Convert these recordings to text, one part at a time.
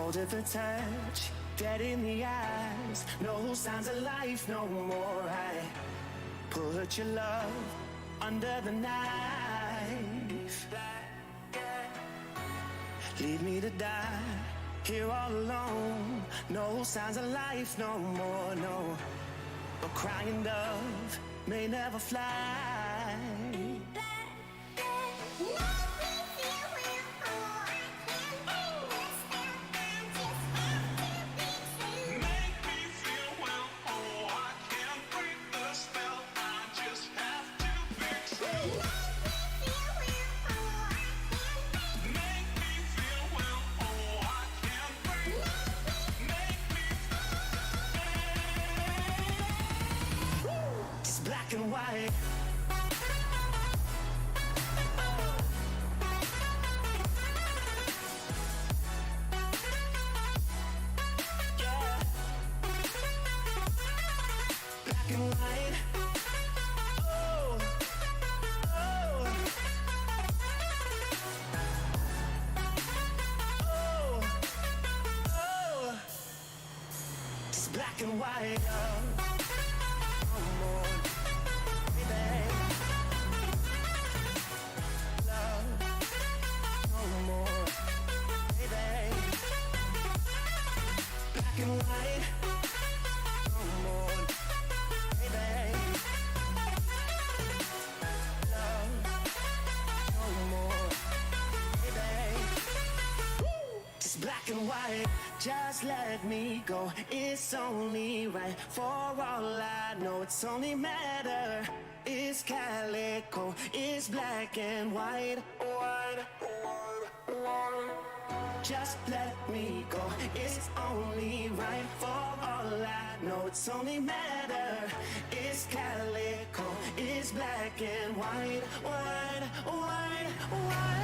cold at the touch, dead in the eyes, no signs of life no more. I put your love under the knife. Leave me to die here all alone. No signs of life no more, no. A crying dove may never fly. Black and white. Yeah. Black and white. Oh. Oh. Oh. Oh. It's black and white. Black and white, just let me go. It's only right. For all I know, it's only matter. It's calico, it's black and white. White, white, white. Just let me go. It's only right. For all I know, it's only matter. It's calico, it's black and white. White, white, white.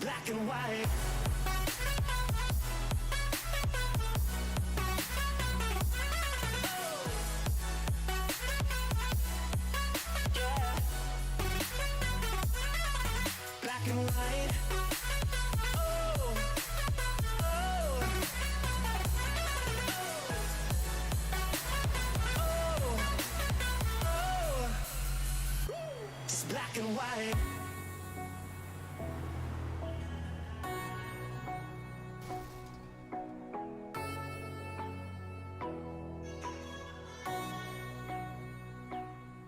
Black and white. Yeah. Black and white. Oh. Oh. Oh. Oh. It's black and white.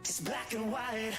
It's black and white.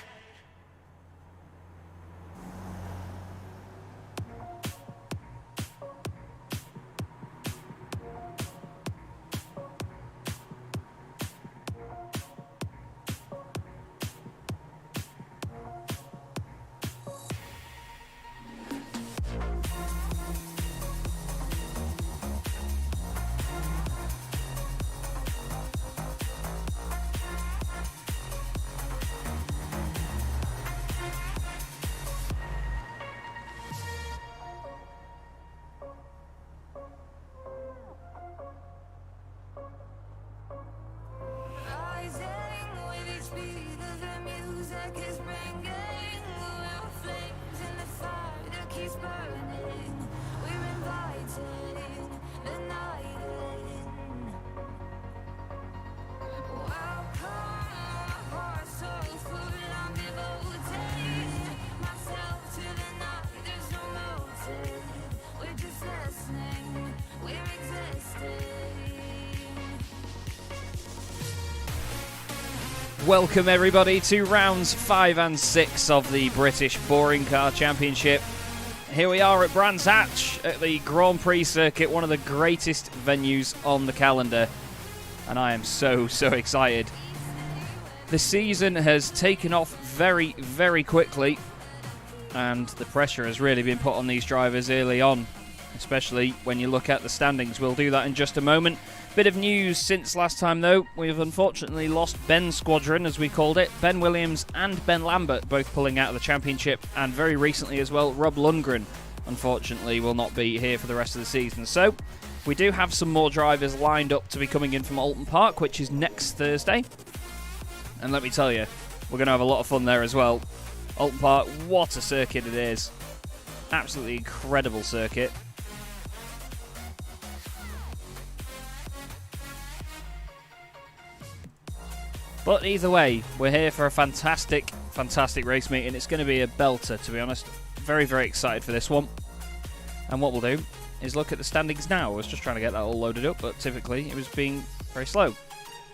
Welcome everybody to rounds 5 and 6 of the British Touring Car Championship. Here we are at Brands Hatch at the Grand Prix Circuit, one of the greatest venues on the calendar. And I am so excited. The season has taken off very, very quickly. And the pressure has really been put on these drivers early on, especially when you look at the standings. We'll do that in just a moment. Bit of news since last time, though. We've unfortunately lost Ben's squadron, as we called it. Ben Williams and Ben Lambert both pulling out of the championship, and very recently as well, Rob Lundgren, unfortunately, will not be here for the rest of the season. So, we do have some more drivers lined up to be coming in from Alton Park, which is next Thursday. And let me tell you, we're going to have a lot of fun there as well. Alton Park, what a circuit it is. Absolutely incredible circuit. But either way, we're here for a fantastic, fantastic race meet, and it's going to be a belter, to be honest. Very, very excited for this one. And what we'll do is look at the standings now. I was just trying to get that all loaded up, but typically it was being very slow.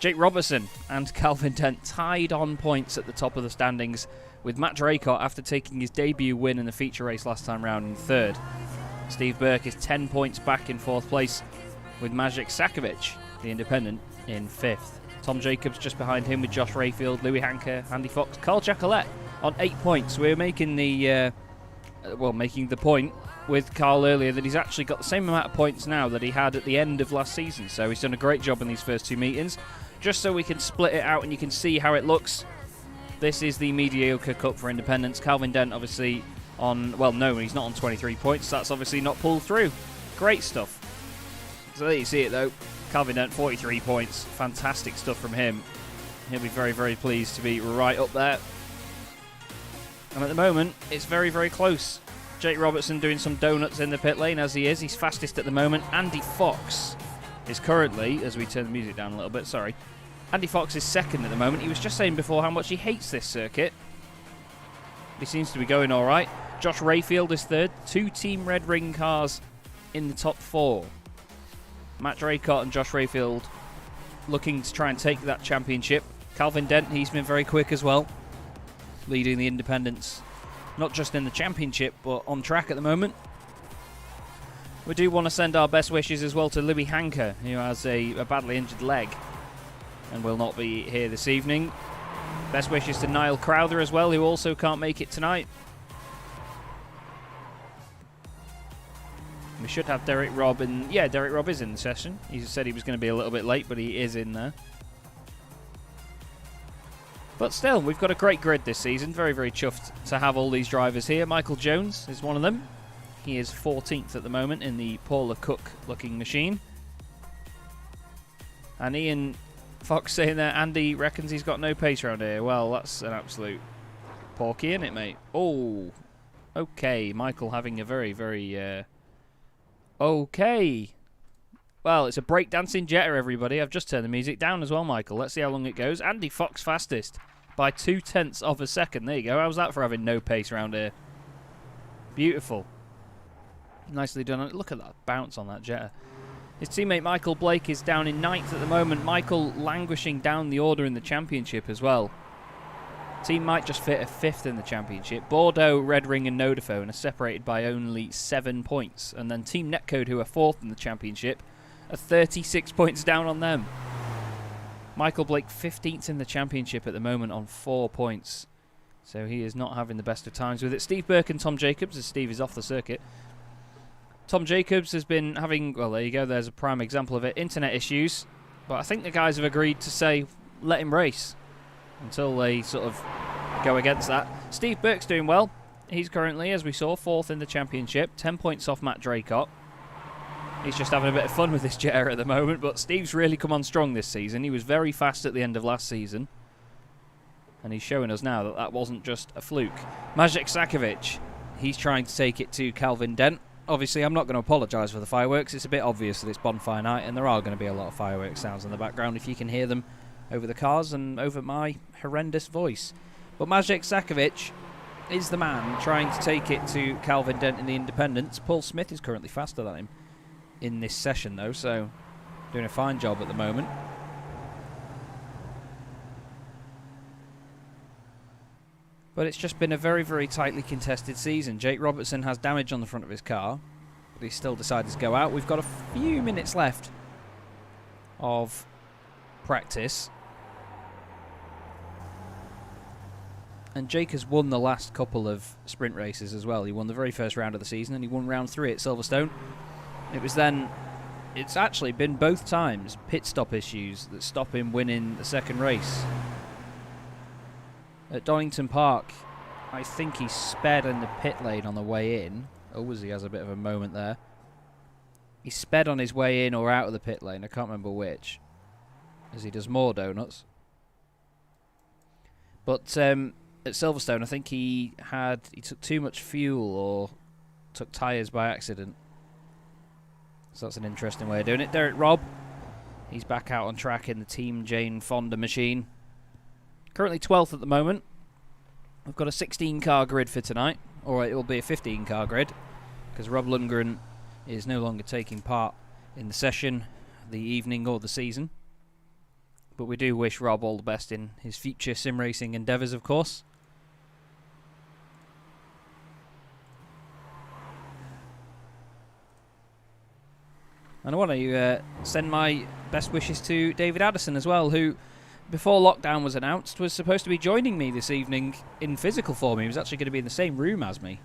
Jake Robertson and Calvin Dent tied on points at the top of the standings, with Matt Draycott after taking his debut win in the feature race last time round in third. Steve Burke is 10 points back in fourth place, with Maciej Sakovic, the independent, in fifth. Tom Jacobs just behind him with Josh Rayfield, Louis Hanker, Andy Fox, Carl Jacquelet on 8 points. We're making the making the point with Carl earlier that he's actually got the same amount of points now that he had at the end of last season. So he's done a great job in these first two meetings. Just so we can split it out and you can see how it looks. This is the mediocre cup for independents. Calvin Dent obviously on, well, no, he's not on 23 points. That's obviously not pulled through. Great stuff. So there you see it though. Calvin Dent, 43 points. Fantastic stuff from him. He'll be very, very pleased to be right up there. And at the moment, it's very, very close. Jake Robertson doing some donuts in the pit lane as he is. He's fastest at the moment. Andy Fox is currently, as we turn the music down a little bit, sorry. Andy Fox is second at the moment. He was just saying before how much he hates this circuit. He seems to be going all right. Josh Rayfield is third. 2 Team Red Ring cars in the top 4. Matt Draycott and Josh Rayfield looking to try and take that championship. Calvin Dent, he's been very quick as well, leading the independents, not just in the championship, but on track at the moment. We do want to send our best wishes as well to Louis Hanker, who has a badly injured leg and will not be here this evening. Best wishes to Niall Crowther as well, who also can't make it tonight. We should have Derek Robb, and yeah, Derek Robb is in the session. He said he was going to be a little bit late, but he is in there. But still, we've got a great grid this season. Very, very chuffed to have all these drivers here. Michael Jones is one of them. He is 14th at the moment in the Paula Cook-looking machine. And Ian Fox saying there, Andy reckons he's got no pace around here. Well, that's an absolute porky, isn't it, mate? Oh, okay. Michael having a very, very... Okay. Well, it's a breakdancing Jetta, everybody. I've just turned the music down as well, Michael. Let's see how long it goes. Andy Fox fastest by 0.2 of a second. There you go. How's that for having no pace around here? Beautiful. Nicely done. Look at that bounce on that Jetta. His teammate Michael Blake is down in 9th at the moment. Michael languishing down the order in the championship as well. Team might just fit a 5th in the championship. Bordeaux, Red Ring and Nodaphone are separated by only 7 points. And then Team Netcode, who are 4th in the championship, are 36 points down on them. Michael Blake 15th in the championship at the moment on 4 points. So he is not having the best of times with it. Steve Burke and Tom Jacobs, as Steve is off the circuit. Tom Jacobs has been having, well, there you go, there's a prime example of it, internet issues. But I think the guys have agreed to say, let him race until they sort of go against that. Steve Burke's doing well. He's currently, as we saw, 4th in the championship, 10 points off Matt Draycott. He's just having a bit of fun with this Jetta at the moment, but Steve's really come on strong this season. He was very fast at the end of last season. And he's showing us now that that wasn't just a fluke. Maciej Sakovic, he's trying to take it to Calvin Dent. Obviously, I'm not going to apologise for the fireworks. It's a bit obvious that it's bonfire night, and there are going to be a lot of fireworks sounds in the background if you can hear them over the cars and over my horrendous voice. But Maciej Sakovic is the man trying to take it to Calvin Dent in the independents. Paul Smith is currently faster than him in this session, though, so doing a fine job at the moment. But it's just been a very, very tightly contested season. Jake Robertson has damage on the front of his car, but he still decided to go out. We've got a few minutes left of practice. And Jake has won the last couple of sprint races as well. He won the very first round of the season and he won round 3 at Silverstone. It was then it's actually been both times pit stop issues that stop him winning the second race. At Donington Park, I think he sped in the pit lane on the way in. He has a bit of a moment there. He sped on his way in or out of the pit lane, I can't remember which, as he does more donuts. But at Silverstone, I think he took too much fuel or took tyres by accident. So that's an interesting way of doing it. Derek Robb, he's back out on track in the Team Jane Fonda machine. Currently 12th at the moment. We've got a 16-car grid for tonight, or it will be a 15-car grid, because Rob Lundgren is no longer taking part in the session, the evening, or the season. But we do wish Rob all the best in his future sim racing endeavours, of course. And I want to send my best wishes to David Addison as well, who, before lockdown was announced, was supposed to be joining me this evening in physical form. He was actually going to be in the same room as me,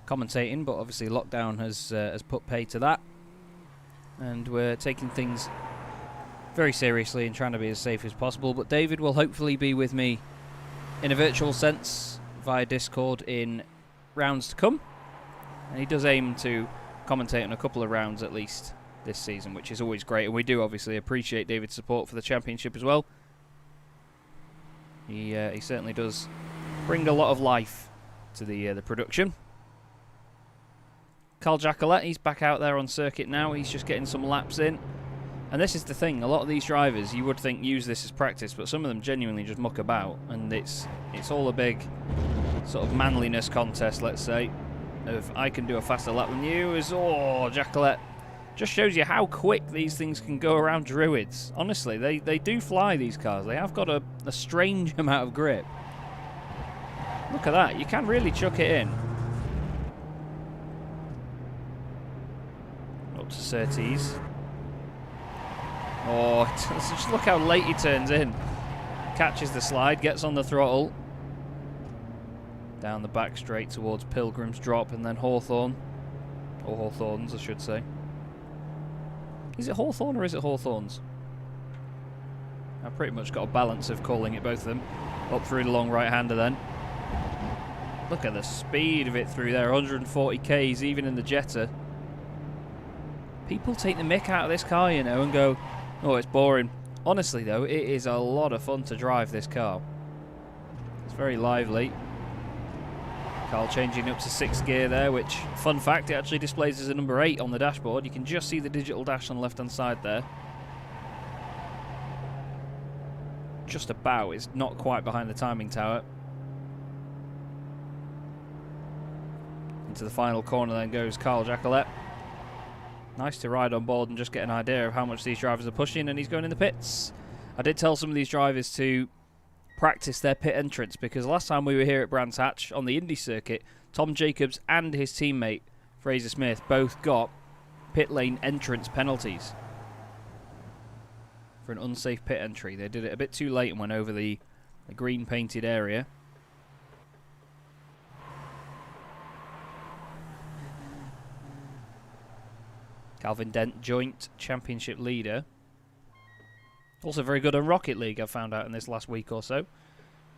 commentating, but obviously lockdown has put pay to that. And we're taking things very seriously and trying to be as safe as possible. But David will hopefully be with me in a virtual sense via Discord in rounds to come. And he does aim to commentate on a couple of rounds at least this season, which is always great. And we do obviously appreciate David's support for the championship as well. He certainly does bring a lot of life to the production. Carl Jacquelet, he's back out there on circuit now. He's just getting some laps in. And this is the thing, a lot of these drivers you would think use this as practice, but some of them genuinely just muck about, and it's all a big sort of manliness contest, let's say, of I can do a faster lap than you. Jacquelet just shows you how quick these things can go around Druids. Honestly, they do fly, these cars. They have got a strange amount of grip. Look at that, you can really chuck it in. Up to Surtees. Just look how late he turns in. Catches the slide, gets on the throttle. Down the back straight towards Pilgrim's Drop and then Hawthorne. Or Hawthorns, I should say. Is it Hawthorne or is it Hawthorns? I've pretty much got a balance of calling it both of them. Up through the long right-hander then. Look at the speed of it through there. 140 Ks even in the Jetta. People take the mick out of this car, you know, and go, oh, it's boring. Honestly, though, it is a lot of fun to drive this car. It's very lively. Carl changing up to 6th gear there, which, fun fact, it actually displays as a number 8 on the dashboard. You can just see the digital dash on the left-hand side there. Just about. It's not quite behind the timing tower. Into the final corner then goes Carl Jacquelet. Nice to ride on board and just get an idea of how much these drivers are pushing, and he's going in the pits. I did tell some of these drivers to practice their pit entrance, because last time we were here at Brands Hatch on the Indy circuit, Tom Jacobs and his teammate Fraser Smith both got pit lane entrance penalties for an unsafe pit entry. They did it a bit too late and went over the green painted area. Calvin Dent, joint championship leader. Also very good on Rocket League, I've found out in this last week or so.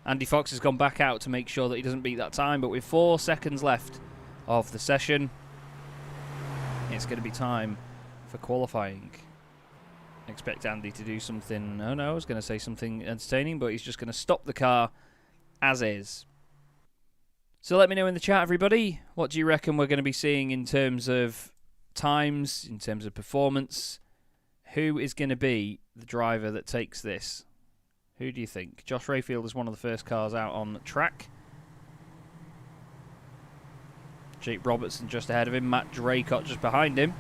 Andy Fox has gone back out to make sure that he doesn't beat that time, but with 4 seconds left of the session, it's going to be time for qualifying. Expect Andy to do something, oh no, I was going to say something entertaining, but he's just going to stop the car as is. So let me know in the chat, everybody, what do you reckon we're going to be seeing in terms of times, in terms of performance? Who is going to be the driver that takes this? Who do you think? Josh Rayfield is one of the first cars out on the track. Jake Robertson just ahead of him. Matt Draycott just behind him.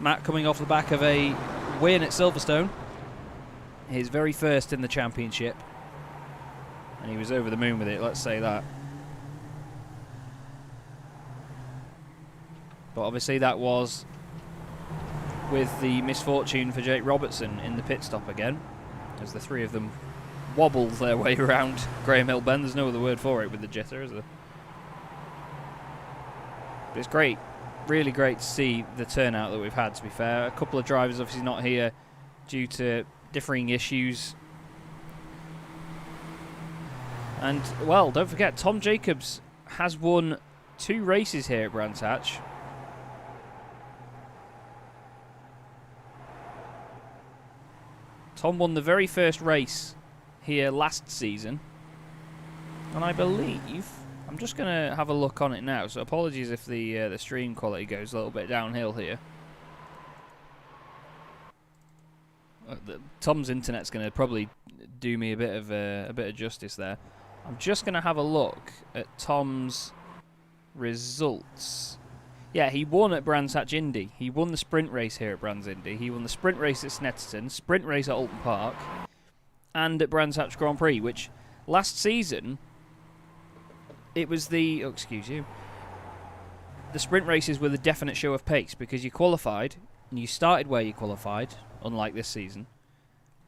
Matt coming off the back of a win at Silverstone. His very first in the championship. And he was over the moon with it, let's say that. But obviously that was with the misfortune for Jake Robertson in the pit stop again, as the three of them wobbled their way around Graham Hill Bend. There's no other word for it with the Jetta, is there? But it's great. really great to see the turnout that we've had, to be fair. A couple of drivers obviously not here due to differing issues. And, well, don't forget, Tom Jacobs has won 2 races here at Brands Hatch. Tom won the very first race here last season. And I believe, I'm just going to have a look on it now, so apologies if the stream quality goes a little bit downhill here. Tom's internet's going to probably do me a bit of justice there. I'm just going to have a look at Tom's results. Yeah, he won at Brands Hatch Indy. He won the sprint race here at Brands Indy. He won the sprint race at Snetterton, sprint race at Alton Park, and at Brands Hatch Grand Prix, which last season, it was the... Oh, excuse you. The sprint races were the definite show of pace because you qualified, and you started where you qualified, unlike this season,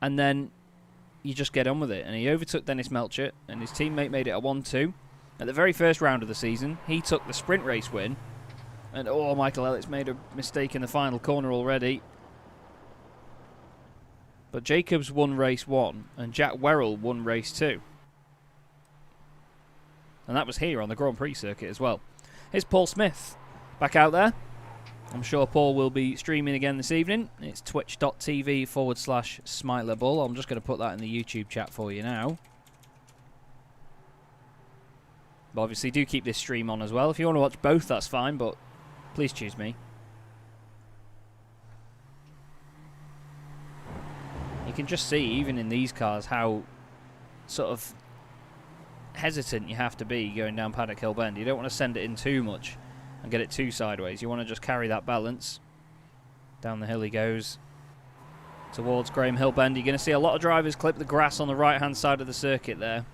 and then you just get on with it. And he overtook Dennis Melchert, and his teammate made it a 1-2. At the very first round of the season, he took the sprint race win. And, oh, Michael Elliott's made a mistake in the final corner already. But Jacobs won race 1, and Jack Werrell won race 2. And that was here on the Grand Prix circuit as well. Here's Paul Smith back out there. I'm sure Paul will be streaming again this evening. It's twitch.tv/SmilerBull. I'm just going to put that in the YouTube chat for you now. But obviously, do keep this stream on as well. If you want to watch both, that's fine, but please choose me. You can just see, even in these cars, how sort of hesitant you have to be going down Paddock Hill Bend. You don't want to send it in too much and get it too sideways. You want to just carry that balance. Down the hill he goes towards Graham Hill Bend. You're going to see a lot of drivers clip the grass on the right-hand side of the circuit there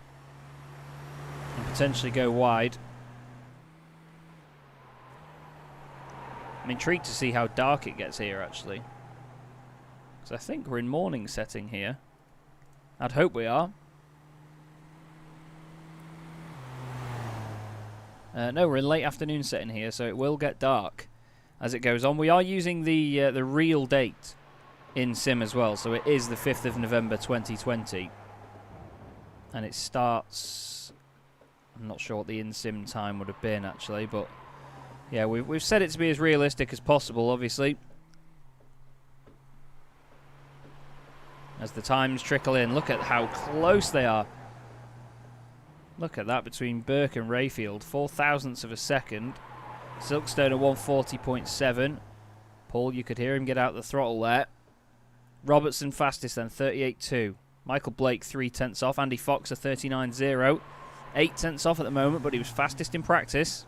and potentially go wide. I'm intrigued to see how dark it gets here, actually, because I think we're in morning setting here. I'd hope we are. No, we're in late afternoon setting here, so it will get dark as it goes on. We are using the real date in sim as well, so it is the 5th of November 2020, and it starts... I'm not sure what the in-sim time would have been, actually, but yeah, we've set it to be as realistic as possible, obviously, as the times trickle in. Look at how close they are. Look at that between Burke and Rayfield. 0.04 of a second. Silkstone at 140.7. Paul, you could hear him get out the throttle there. Robertson fastest then, 38.2. Michael Blake 0.3 off. Andy Fox a 39.0. 0.8 off at the moment, but he was fastest in practice.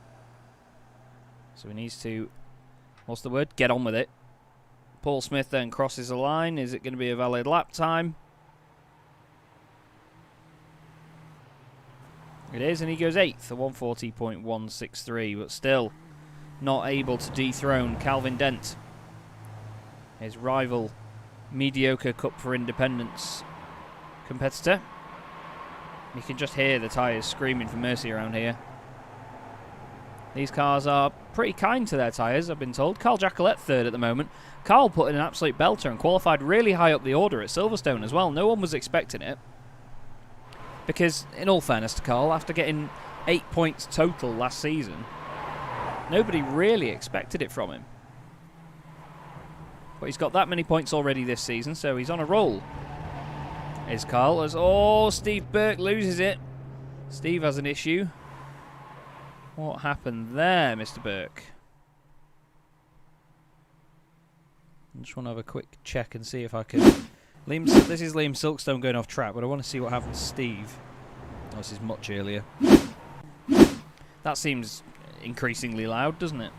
So he needs to, what's the word? Get on with it. Paul Smith then crosses the line. Is it going to be a valid lap time? It is, and he goes 8th, a 140.163, but still not able to dethrone Calvin Dent, his rival mediocre Cup for Independence competitor. You can just hear the tyres screaming for mercy around here. These cars are pretty kind to their tyres, I've been told. Carl Jacquelet 3rd at the moment. Carl put in an absolute belter and qualified really high up the order at Silverstone as well. No one was expecting it. Because, in all fairness to Carl, after getting 8 points total last season, nobody really expected it from him. But he's got that many points already this season, so he's on a roll. Here's Carl as, oh, Steve Burke loses it. Steve has an issue. What happened there, Mr. Burke? I just want to have a quick check and see if I can... This is Liam Silkstone going off track, but I want to see what happens to Steve. Oh, this is much earlier. That seems increasingly loud, doesn't it?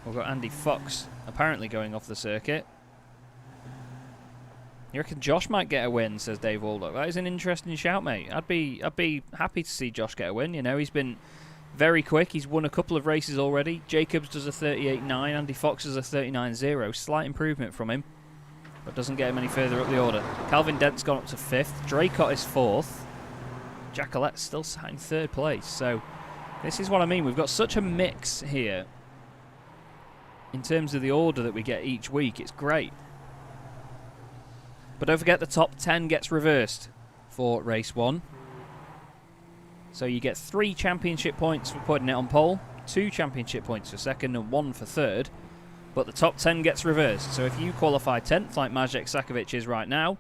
We've got Andy Fox apparently going off the circuit. You reckon Josh might get a win, says Dave Waldock. That is an interesting shout, mate. I'd be happy to see Josh get a win. You know, he's been very quick. He's won a couple of races already. Jacobs does a 38.9. Andy Fox does a 39.0. Slight improvement from him, but doesn't get him any further up the order. Calvin Dent's gone up to 5th. Draycott is 4th. Jacquelet's still sat in 3rd place. So This is what I mean. We've got such a mix here in terms of the order that we get each week. It's great. But don't forget the top 10 gets reversed for race 1. So you get 3 championship points for putting it on pole, 2 championship points for second and 1 for third. But the top 10 gets reversed. So if you qualify 10th, like Maciej Sakovic is right now,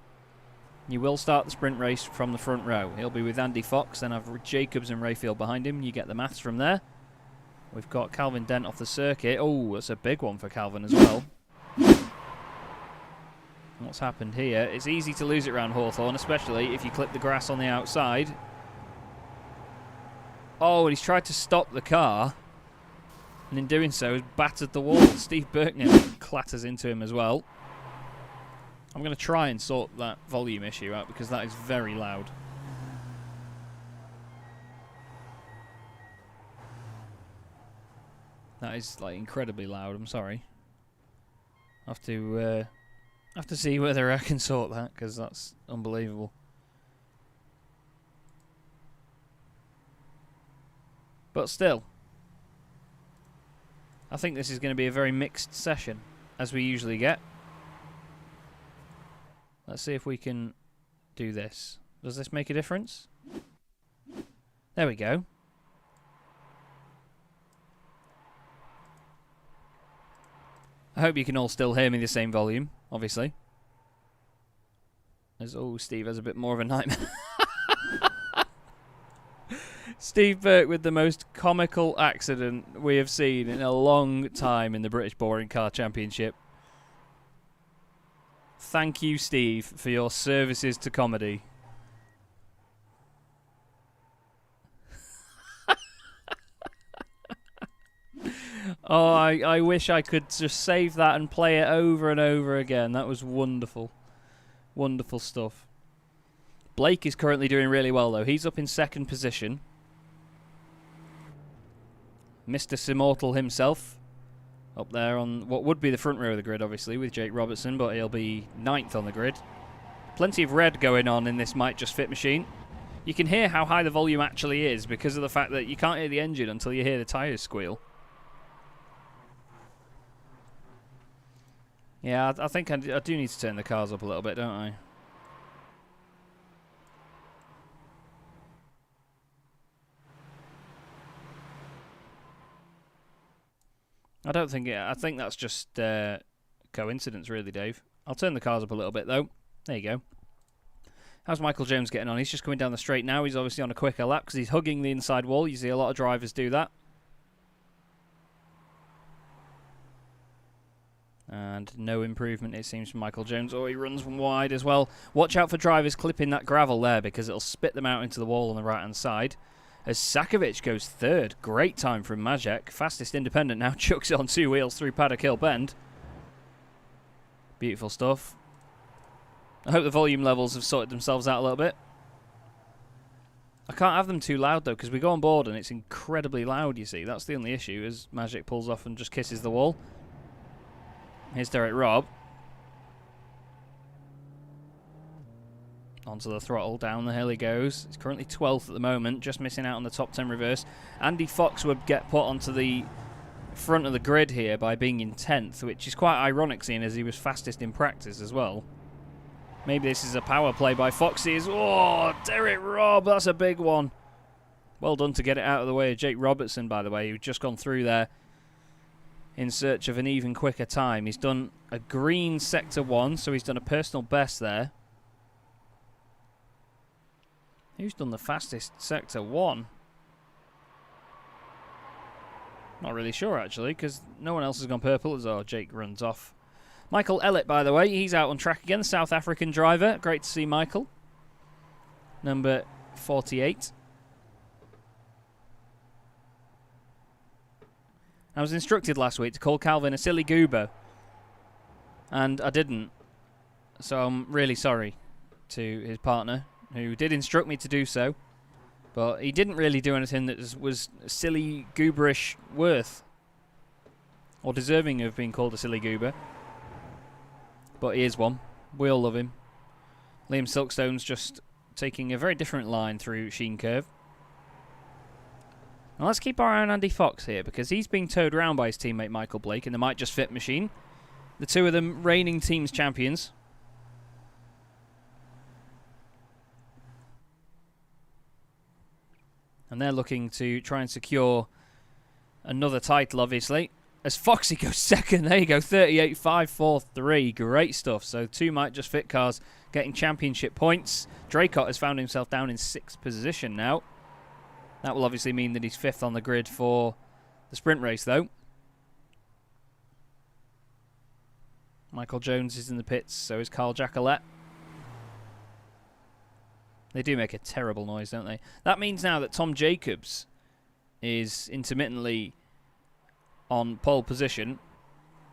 you will start the sprint race from the front row. He'll be with Andy Fox, then have Jacobs and Rayfield behind him. You get the maths from there. We've got Calvin Dent off the circuit. Oh, that's a big one for Calvin as well. What's happened here? It's easy to lose it around Hawthorne, especially if you clip the grass on the outside. Oh, and he's tried to stop the car, and in doing so has battered the wall. Steve Berkner clatters into him as well. I'm going to try and sort that volume issue out because that is very loud. That is like incredibly loud. I'm sorry. I have to see whether I can sort that because that's unbelievable. But still, I think this is going to be a very mixed session, as we usually get. Let's see if we can do this. Does this make a difference? There we go. I hope you can all still hear me the same volume, obviously. Oh, Steve has a bit more of a nightmare. Steve Burke with the most comical accident we have seen in a long time in the British Boring Car Championship. Thank you, Steve, for your services to comedy. Oh, I wish I could just save that and play it over and over again. That was wonderful. Wonderful stuff. Blake is currently doing really well, though. He's up in second position. Mr. Simortal himself up there on what would be the front row of the grid, obviously, with Jake Robertson, but he'll be 9th on the grid. Plenty of red going on in this Might Just Fit machine. You can hear how high the volume actually is because of the fact that you can't hear the engine until you hear the tyres squeal. Yeah, I think I do need to turn the cars up a little bit, don't I? I don't think I think that's just coincidence, really, Dave. I'll turn the cars up a little bit, though. There you go. How's Michael Jones getting on? He's just coming down the straight now. He's obviously on a quicker lap because he's hugging the inside wall. You see a lot of drivers do that. And no improvement, it seems, from Michael Jones. Oh, he runs from wide as well. Watch out for drivers clipping that gravel there because it'll spit them out into the wall on the right-hand side. As Sakovic goes third. Great time from Maciej. Fastest independent now. Chucks it on 2 wheels through Paddock Hill Bend. Beautiful stuff. I hope the volume levels have sorted themselves out a little bit. I can't have them too loud, though, because we go on board and it's incredibly loud, you see. That's the only issue, as Maciej pulls off and just kisses the wall. Here's Derek Robb. Onto the throttle, down the hill he goes. He's currently 12th at the moment, just missing out on the top 10 reverse. Andy Fox would get put onto the front of the grid here by being in 10th, which is quite ironic seeing as he was fastest in practice as well. Maybe this is a power play by Foxy. Oh, Derek Robb, that's a big one. Well done to get it out of the way of Jake Robertson, by the way, who'd just gone through there in search of an even quicker time. He's done a green Sector 1, so he's done a personal best there. Who's done the fastest Sector 1? Not really sure, actually, because no one else has gone purple as well. Jake runs off. Michael Ellett, by the way, he's out on track again. South African driver. Great to see Michael. Number 48. I was instructed last week to call Calvin a silly goober, and I didn't. So I'm really sorry to his partner, who did instruct me to do so, but he didn't really do anything that was silly, gooberish worth, or deserving of being called a silly goober. But he is one. We all love him. Liam Silkstone's just taking a very different line through Sheen Curve. Now let's keep our eye on Andy Fox here, because he's being towed around by his teammate Michael Blake in the Might Just Fit machine. The two of them reigning teams champions. And they're looking to try and secure another title, obviously. As Foxy goes second, there you go, 38.543. Great stuff. So two Might Just Fit cars getting championship points. Draycott has found himself down in 6th position now. That will obviously mean that he's 5th on the grid for the sprint race, though. Michael Jones is in the pits, so is Carl Jacquelet. They do make a terrible noise, don't they? That means now that Tom Jacobs is intermittently on pole position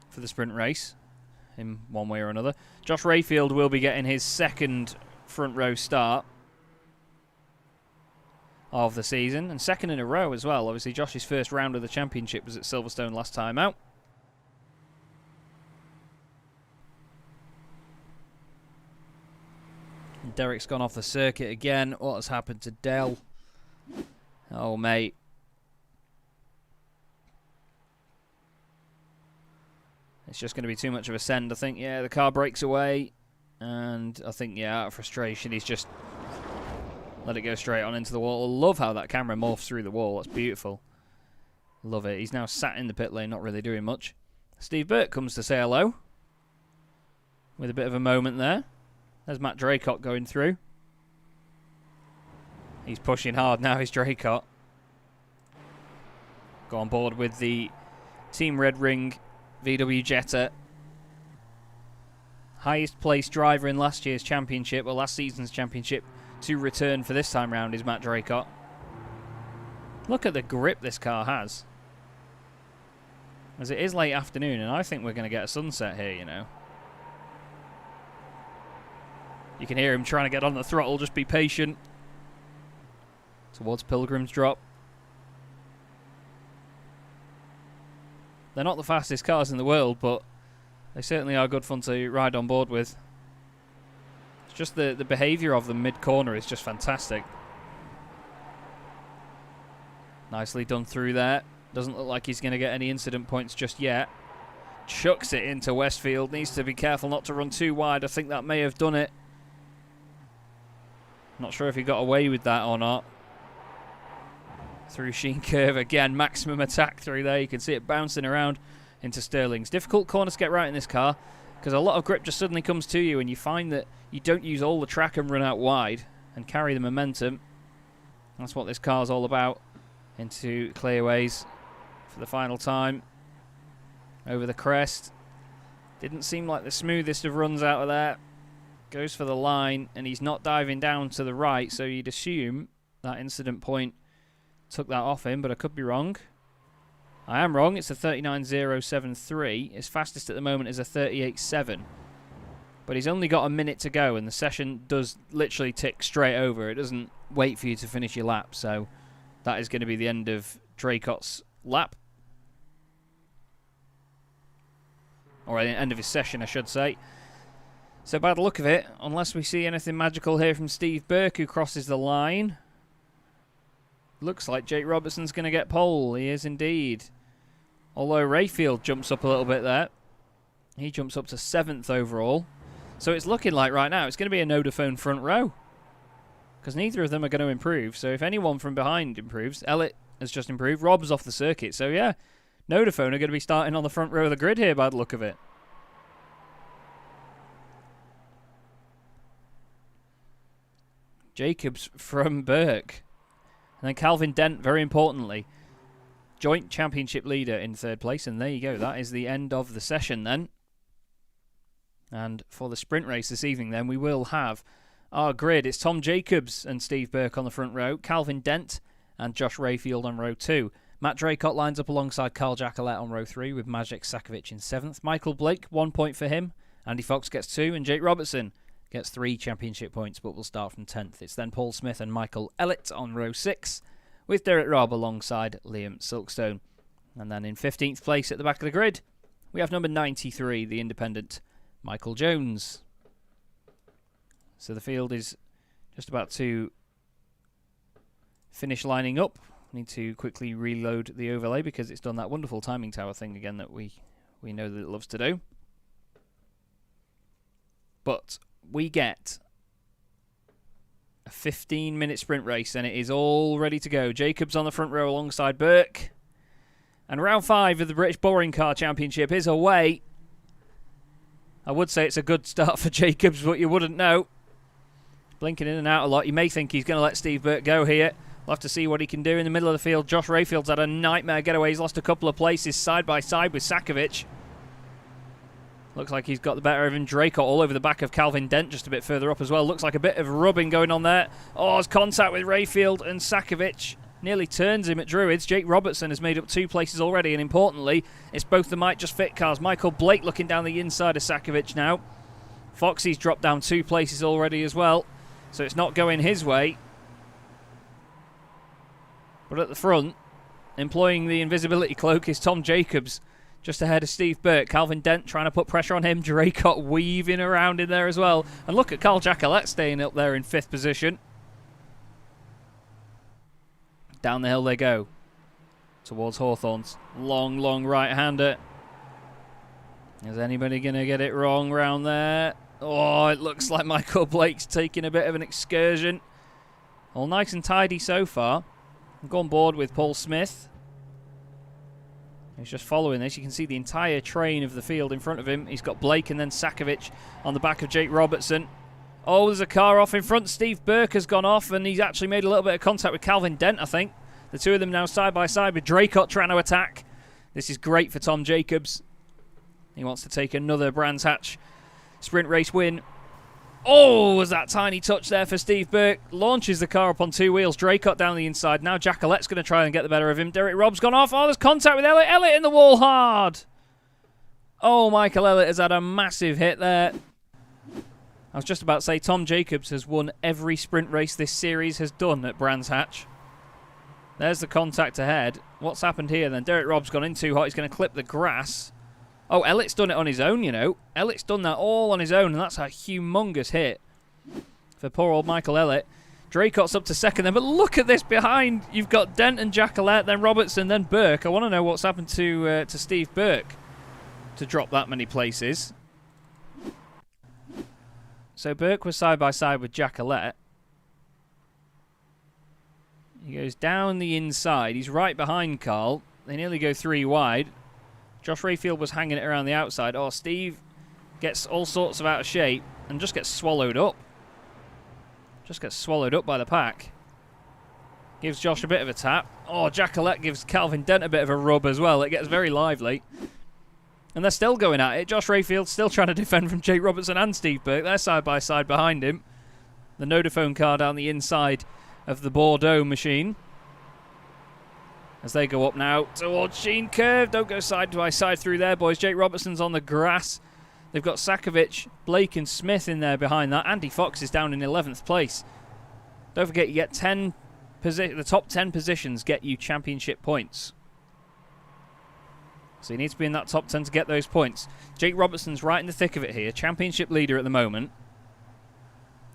for the sprint race in one way or another. Josh Rayfield will be getting his 2nd front row start of the season, and 2nd in a row as well. Obviously, Josh's first round of the championship was at Silverstone last time out. And Derek's gone off the circuit again. What has happened to Dell? Oh, mate. It's just going to be too much of a send, I think. Yeah, the car breaks away. And I think, yeah, out of frustration, he's just let it go straight on into the wall. I love how that camera morphs through the wall. That's beautiful. Love it. He's now sat in the pit lane, not really doing much. Steve Burke comes to say hello. With a bit of a moment there. There's Matt Draycott going through. He's pushing hard now, is Draycott. Go on board with the Team Red Ring VW Jetta. Highest placed driver in last year's championship, or last season's championship, to return for this time round is Matt Draycott. Look at the grip this car has. As it is late afternoon, and I think we're going to get a sunset here, you know. You can hear him trying to get on the throttle, just be patient. Towards Pilgrim's Drop. They're not the fastest cars in the world, but they certainly are good fun to ride on board with. It's just the behaviour of them mid-corner is just fantastic. Nicely done through there. Doesn't look like he's going to get any incident points just yet. Chucks it into Westfield. Needs to be careful not to run too wide. I think that may have done it. Not sure if he got away with that or not. Through Sheen Curve again. Maximum attack through there. You can see it bouncing around into Sterling's. Difficult corner to get right in this car, because a lot of grip just suddenly comes to you and you find that you don't use all the track and run out wide and carry the momentum. That's what this car's all about. Into clearways for the final time. Over the crest. Didn't seem like the smoothest of runs out of there. Goes for the line, and he's not diving down to the right, so you'd assume that incident point took that off him, but I could be wrong. I am wrong. It's a 39.073. His fastest at the moment is a 38.7. But he's only got a minute to go, and the session does literally tick straight over. It doesn't wait for you to finish your lap, so that is going to be the end of Draycott's lap. Or the end of his session, I should say. So by the look of it, unless we see anything magical here from Steve Burke, who crosses the line, looks like Jake Robertson's going to get pole. He is indeed. Although Rayfield jumps up a little bit there. He jumps up to 7th overall. So it's looking like right now it's going to be a Nodaphone front row, because neither of them are going to improve. So if anyone from behind improves, Ellett has just improved. Rob's off the circuit. So yeah, Nodaphone are going to be starting on the front row of the grid here by the look of it. Jacobs from Burke. And then Calvin Dent, very importantly, joint championship leader in 3rd place. And there you go. That is the end of the session then. And for the sprint race this evening then, we will have our grid. It's Tom Jacobs and Steve Burke on the front row. Calvin Dent and Josh Rayfield on row 2. Matt Draycott lines up alongside Carl Jacquelet on row 3 with Maciej Sakovic in 7th. Michael Blake, 1 point for him. Andy Fox gets 2. And Jake Robertson gets 3 championship points, but will start from 10th. It's then Paul Smith and Michael Ellett on row 6, with Derek Robb alongside Liam Silkstone. And then in 15th place at the back of the grid, we have number 93, the independent Michael Jones. So the field is just about to finish lining up. Need to quickly reload the overlay because it's done that wonderful timing tower thing again that we know that it loves to do. But we get a 15-minute sprint race, and it is all ready to go. Jacobs on the front row alongside Burke. And round 5 of the British Boring Car Championship is away. I would say it's a good start for Jacobs, but you wouldn't know. Blinking in and out a lot. You may think he's going to let Steve Burke go here. We'll have to see what he can do in the middle of the field. Josh Rayfield's had a nightmare getaway. He's lost a couple of places side by side with Sakovic. Looks like he's got the better of him. Draycott all over the back of Calvin Dent just a bit further up as well. Looks like a bit of rubbing going on there. Oh, it's contact with Rayfield, and Sakovic nearly turns him at Druids. Jake Robertson has made up 2 places already, and importantly, it's both the Might Just Fit cars. Michael Blake looking down the inside of Sakovic now. Foxy's dropped down 2 places already as well, so it's not going his way. But at the front, employing the invisibility cloak, is Tom Jacobs, just ahead of Steve Burke. Calvin Dent trying to put pressure on him. Draycott weaving around in there as well. And look at Carl Jacquelet staying up there in 5th position. Down the hill they go towards Hawthorns. Long, long right-hander. Is anybody going to get it wrong round there? Oh, it looks like Michael Blake's taking a bit of an excursion. All nice and tidy so far. I've gone board with Paul Smith. He's just following this. You can see the entire train of the field in front of him. He's got Blake and then Sakovic on the back of Jake Robertson. Oh, there's a car off in front. Steve Burke has gone off, and he's actually made a little bit of contact with Calvin Dent, I think. The 2 of them now side by side with Draycott trying to attack. This is great for Tom Jacobs. He wants to take another Brands Hatch sprint race win. Oh, was that tiny touch there for Steve Burke. Launches the car up on 2 wheels. Draycott down the inside. Now Jacquelet's going to try and get the better of him. Derek Robb's gone off. Oh, there's contact with Elliott. Elliott in the wall hard. Oh, Michael Elliott has had a massive hit there. I was just about to say Tom Jacobs has won every sprint race this series has done at Brands Hatch. There's the contact ahead. What's happened here then? Derek Robb's gone in too hot. He's going to clip the grass. Oh, Elliott's done it on his own, you know. Elliott's done that all on his own, and that's a humongous hit for poor old Michael Elliott. Draycott's up to 2nd then, but look at this behind. You've got Dent and Jacquelet, then Robertson, then Burke. I want to know what's happened to Steve Burke to drop that many places. So Burke was side by side with Jacquelet. He goes down the inside. He's right behind Carl. They nearly go 3 wide. Josh Rayfield was hanging it around the outside. Oh, Steve gets all sorts of out of shape and just gets swallowed up. Just gets swallowed up by the pack. Gives Josh a bit of a tap. Oh, Jacquelet gives Calvin Dent a bit of a rub as well. It gets very lively. And they're still going at it. Josh Rayfield still trying to defend from Jake Robertson and Steve Burke. They're side by side behind him. The Nodaphone car down the inside of the Bordeaux machine. As they go up now towards Sheen Curve. Don't go side by side through there, boys. Jake Robertson's on the grass. They've got Sakovic, Blake and Smith in there behind that. Andy Fox is down in 11th place. Don't forget, you get the top 10 positions get you championship points. So you need to be in that top 10 to get those points. Jake Robertson's right in the thick of it here. Championship leader at the moment.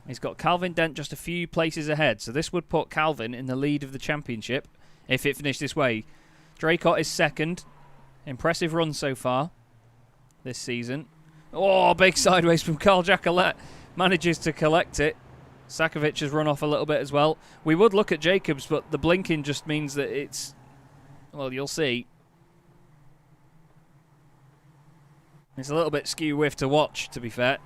He's got Calvin Dent just a few places ahead. So this would put Calvin in the lead of the championship if it finished this way. Draycott is 2nd. Impressive run so far this season. Oh, big sideways from Carl Jacquelet. Manages to collect it. Sakovic has run off a little bit as well. We would look at Jacobs, but the blinking just means that it's... Well, you'll see. It's a little bit skew-whiff to watch, to be fair.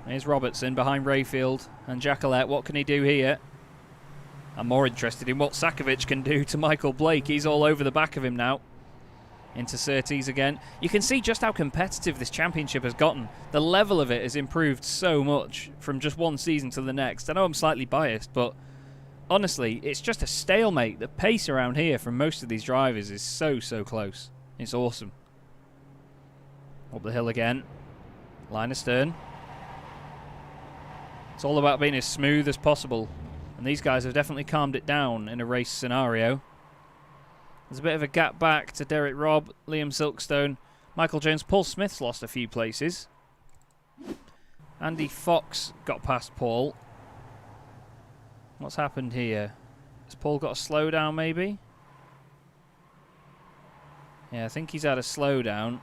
Here's Robertson behind Rayfield and Jacquelet. What can he do here? I'm more interested in what Sakovic can do to Michael Blake. He's all over the back of him now. Into Surtees again. You can see just how competitive this championship has gotten. The level of it has improved so much from just one season to the next. I know I'm slightly biased, but honestly, it's just a stalemate. The pace around here from most of these drivers is so close. It's awesome. Up the hill again. Line astern. It's all about being as smooth as possible. And these guys have definitely calmed it down in a race scenario. There's a bit of a gap back to Derek Robb, Liam Silkstone, Michael Jones. Paul Smith's lost a few places. Andy Fox got past Paul. What's happened here? Has Paul got a slowdown maybe? Yeah, I think he's had a slowdown.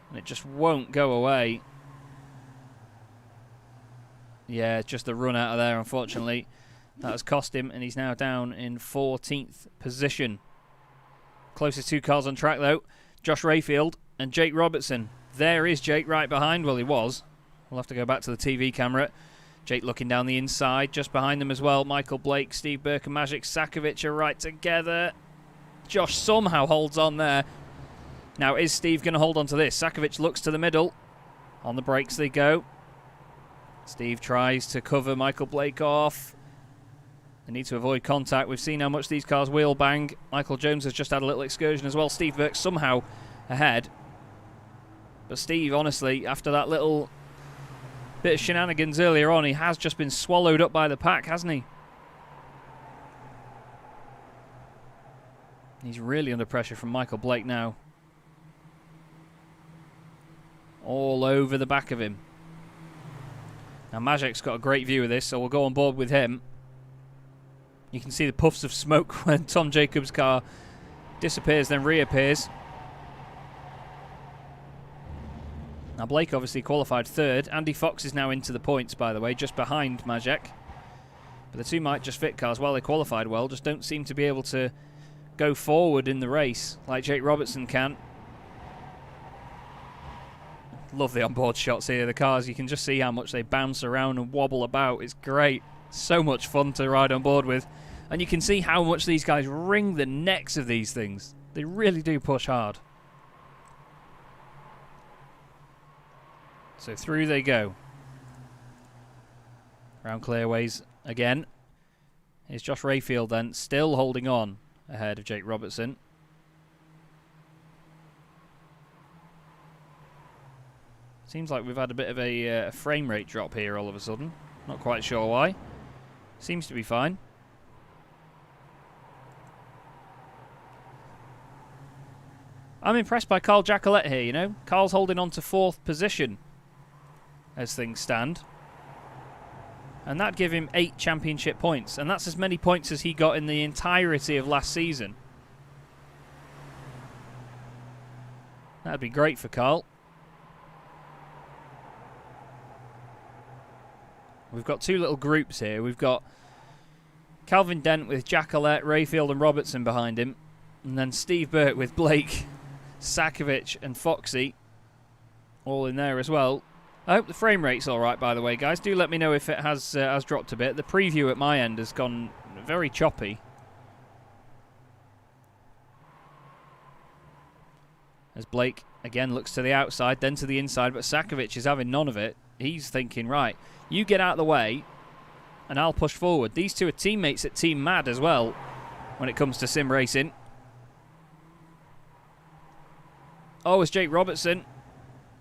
And it just won't go away. Yeah, just the run out of there, unfortunately. That has cost him, and he's now down in 14th position. Closest two cars on track, though, Josh Rayfield and Jake Robertson. There is Jake right behind. Well, he was. We'll have to go back to the TV camera. Jake looking down the inside. Just behind them as well, Michael Blake, Steve Burke and Magic Sakovic are right together. Josh somehow holds on there. Now, is Steve going to hold on to this? Sakovic looks to the middle. On the brakes they go. Steve tries to cover Michael Blake off. They need to avoid contact. We've seen how much these cars wheel bang. Michael Jones has just had a little excursion as well. Steve Burke somehow ahead. But Steve, honestly, after that little bit of shenanigans earlier on, he has just been swallowed up by the pack, hasn't he? He's really under pressure from Michael Blake now. All over the back of him. Now Magic's got a great view of this, so we'll go on board with him. You can see the puffs of smoke when Tom Jacobs' car disappears, then reappears. Now Blake obviously qualified third. Andy Fox is now into the points, by the way, just behind Magic. But the two might just fit cars. Well, they qualified well, just don't seem to be able to go forward in the race like Jake Robertson can. Love the onboard shots here. The cars, you can just see how much they bounce around and wobble about. It's great. So much fun to ride on board with. And you can see how much these guys wring the necks of these things. They really do push hard. So through they go. Round clearways again. Here's Josh Rayfield then, still holding on ahead of Jake Robertson. Seems like we've had a bit of a frame rate drop here all of a sudden. Not quite sure why. Seems to be fine. I'm impressed by Carl Jacquelet here, you know. Carl's holding on to 4th position as things stand. And that'd give him 8 championship points. And that's as many points as he got in the entirety of last season. That'd be great for Carl. We've got two little groups here. We've got Calvin Dent with Jacquelet, Rayfield and Robertson behind him. And then Steve Burke with Blake, Sakovic and Foxy all in there as well. I hope the frame rate's alright, by the way, guys. Do let me know if it has dropped a bit. The preview at my end has gone very choppy. As Blake, again, looks to the outside, then to the inside, but Sakovic is having none of it. He's thinking, right, you get out of the way, and I'll push forward. These two are teammates at Team Mad as well, when it comes to sim racing. Oh, it's Jake Robertson.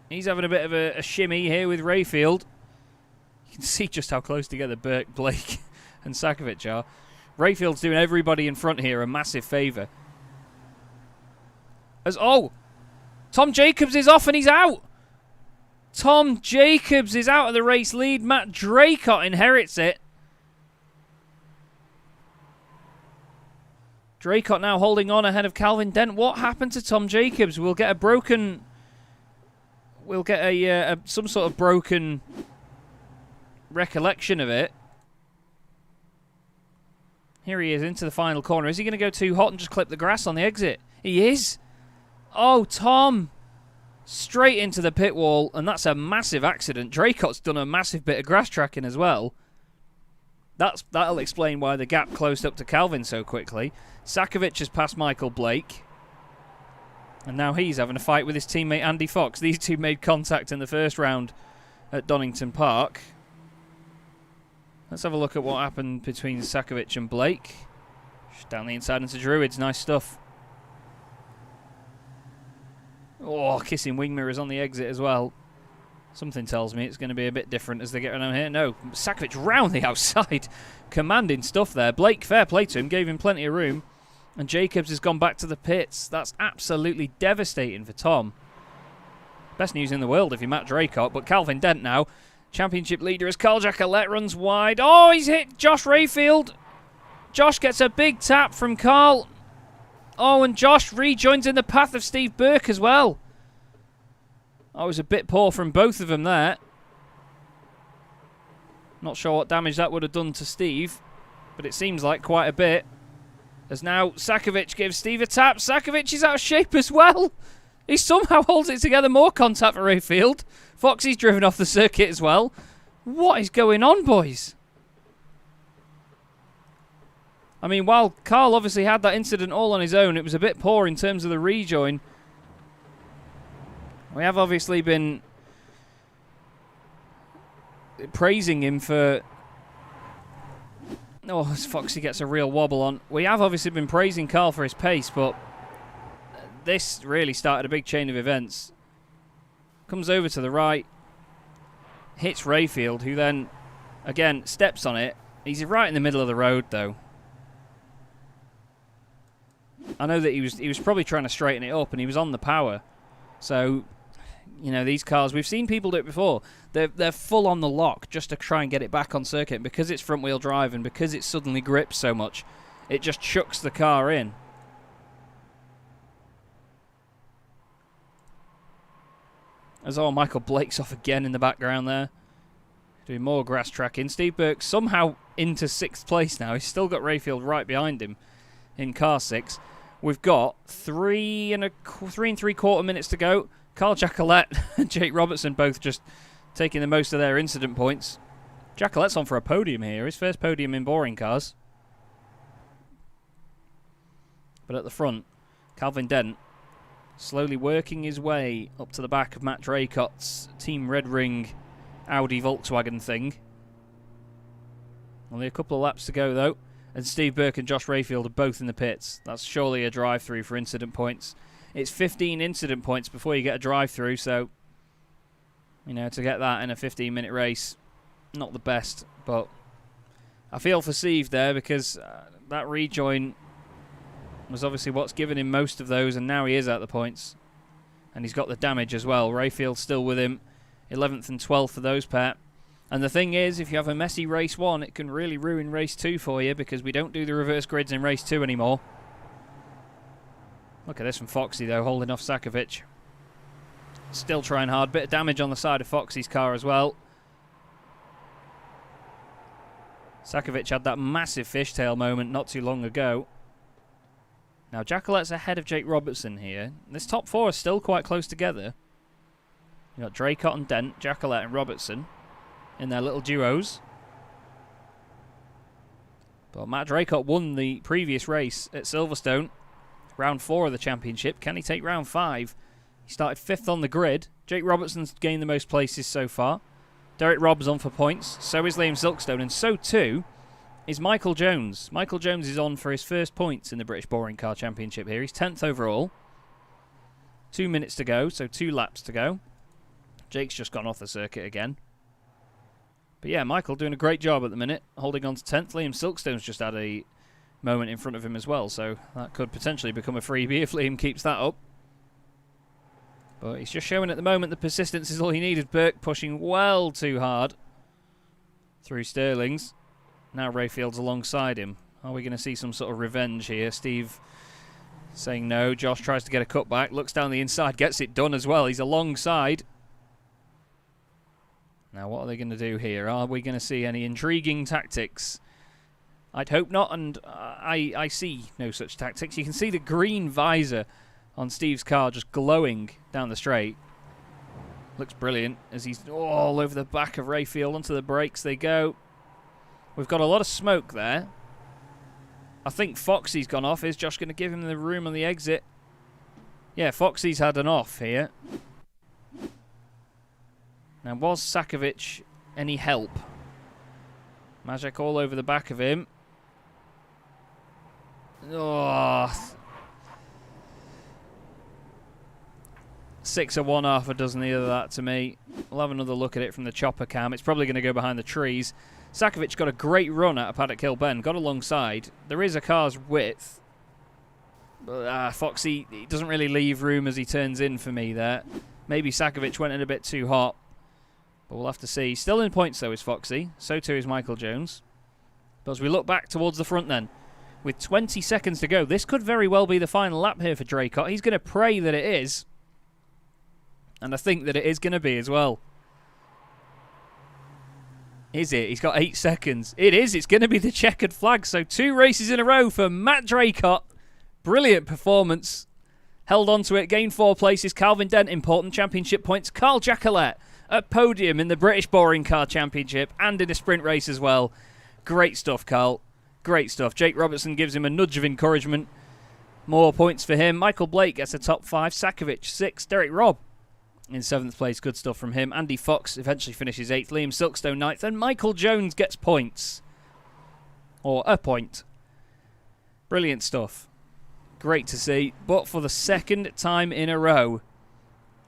He's having a bit of a shimmy here with Rayfield. You can see just how close together Burke, Blake and Sakovic are. Rayfield's doing everybody in front here a massive favour. Tom Jacobs is off and he's out. Tom Jacobs is out of the race lead. Matt Draycott inherits it. Draycott now holding on ahead of Calvin Dent. What happened to Tom Jacobs? We'll get a broken... We'll get some sort of broken recollection of it. Here he is into the final corner. Is he going to go too hot and just clip the grass on the exit? He is. Oh, Tom. Straight into the pit wall, and that's a massive accident. Draycott's done a massive bit of grass tracking as well. That'll explain why the gap closed up to Calvin so quickly. Sakovic has passed Michael Blake. And now he's having a fight with his teammate Andy Fox. These two made contact in the first round at Donington Park. Let's have a look at what happened between Sakovic and Blake. Just down the inside into Druids. Nice stuff. Oh, kissing wing mirrors on the exit as well. Something tells me it's going to be a bit different as they get around here. No, Sakovic round the outside. Commanding stuff there. Blake, fair play to him, gave him plenty of room. And Jacobs has gone back to the pits. That's absolutely devastating for Tom. Best news in the world if you're Matt Draycott. But Calvin Dent now, championship leader as Carl Jacquelet runs wide. Oh, he's hit Josh Rayfield. Josh gets a big tap from Carl. Oh, and Josh rejoins in the path of Steve Burke as well. I was a bit poor from both of them there. Not sure what damage that would have done to Steve, but it seems like quite a bit. As now Sakovic gives Steve a tap. Sakovic is out of shape as well. He somehow holds it together. More contact for Rayfield. Foxy's driven off the circuit as well. What is going on, boys? I mean, while Carl obviously had that incident all on his own, it was a bit poor in terms of the rejoin. We have obviously been praising him for... Oh, as Foxy gets a real wobble on. We have obviously been praising Carl for his pace, but this really started a big chain of events. Comes over to the right, hits Rayfield, who then, again, steps on it. He's right in the middle of the road, though. I know that he was probably trying to straighten it up, and he was on the power. So, you know, these cars, we've seen people do it before. They're full on the lock just to try and get it back on circuit. And because it's front-wheel drive and because it suddenly grips so much, it just chucks the car in. As Michael Blake's off again in the background there. Doing more grass tracking. Steve Burke somehow into 6th place now. He's still got Rayfield right behind him in car 6. We've got 3 and 3/4 minutes to go. Carl Jacquelet and Jake Robertson both just taking the most of their incident points. Jacquelet's on for a podium here. His first podium in boring cars. But at the front, Calvin Dent slowly working his way up to the back of Matt Draycott's Team Red Ring Audi Volkswagen thing. Only a couple of laps to go, though. And Steve Burke and Josh Rayfield are both in the pits. That's surely a drive-through for incident points. It's 15 incident points before you get a drive-through, so, you know, to get that in a 15-minute race, not the best. But I feel for Steve there because that rejoin was obviously what's given him most of those, and now he is at the points. And he's got the damage as well. Rayfield's still with him, 11th and 12th for those pair. And the thing is, if you have a messy race 1, it can really ruin race 2 for you because we don't do the reverse grids in race 2 anymore. Look at this from Foxy, though, holding off Sakovic. Still trying hard. Bit of damage on the side of Foxy's car as well. Sakovic had that massive fishtail moment not too long ago. Now, Jacquelet's ahead of Jake Robertson here. This top 4 is still quite close together. You've got Draycott and Dent, Jacquelet and Robertson in their little duos. But Matt Draycott won the previous race at Silverstone. Round 4 of the championship. Can he take round 5? He started 5th on the grid. Jake Robertson's gained the most places so far. Derek Robb's on for points. So is Liam Silkstone. And so too is Michael Jones. Michael Jones is on for his first points in the British Boring Car Championship here. He's 10th overall. 2 minutes to go, so 2 laps to go. Jake's just gone off the circuit again. But yeah, Michael doing a great job at the minute, holding on to 10th. Liam Silkstone's just had a moment in front of him as well, so that could potentially become a freebie if Liam keeps that up. But he's just showing at the moment the persistence is all he needed. Burke pushing well too hard through Sterling's. Now Rayfield's alongside him. Are we going to see some sort of revenge here? Steve saying no. Josh tries to get a cutback, looks down the inside, gets it done as well. He's alongside. Now what are they going to do here? Are we going to see any intriguing tactics? I'd hope not, and I see no such tactics. You can see the green visor on Steve's car just glowing down the straight. Looks brilliant as he's all over the back of Rayfield. Onto the brakes they go. We've got a lot of smoke there. I think Foxy's gone off. Is Josh going to give him the room on the exit? Yeah, Foxy's had an off here. Now, was Sakovic any help? Majek all over the back of him. Oh. 6 of one, half a dozen the other, that to me. We'll have another look at it from the chopper cam. It's probably going to go behind the trees. Sakovic got a great run out of Paddock Hill Bend. Got alongside. There is a car's width. But Foxy, he doesn't really leave room as he turns in for me there. Maybe Sakovic went in a bit too hot. But we'll have to see. Still in points, though, is Foxy. So too is Michael Jones. But as we look back towards the front then, with 20 seconds to go. This could very well be the final lap here for Draycott. He's going to pray that it is. And I think that it is going to be as well. Is it? He's got 8 seconds. It is. It's going to be the checkered flag. So 2 races in a row for Matt Draycott. Brilliant performance. Held on to it. Gained 4 places. Calvin Dent, important championship points. Carl Jacquelet at podium in the British Boring Car Championship and in a sprint race as well. Great stuff, Carl. Great stuff. Jake Robertson gives him a nudge of encouragement. More points for him. Michael Blake gets a top 5. Sakovic, 6. Derek Robb in 7th place. Good stuff from him. Andy Fox eventually finishes 8th. Liam Silkstone 9th. And Michael Jones gets points. Or a point. Brilliant stuff. Great to see. But for the second time in a row,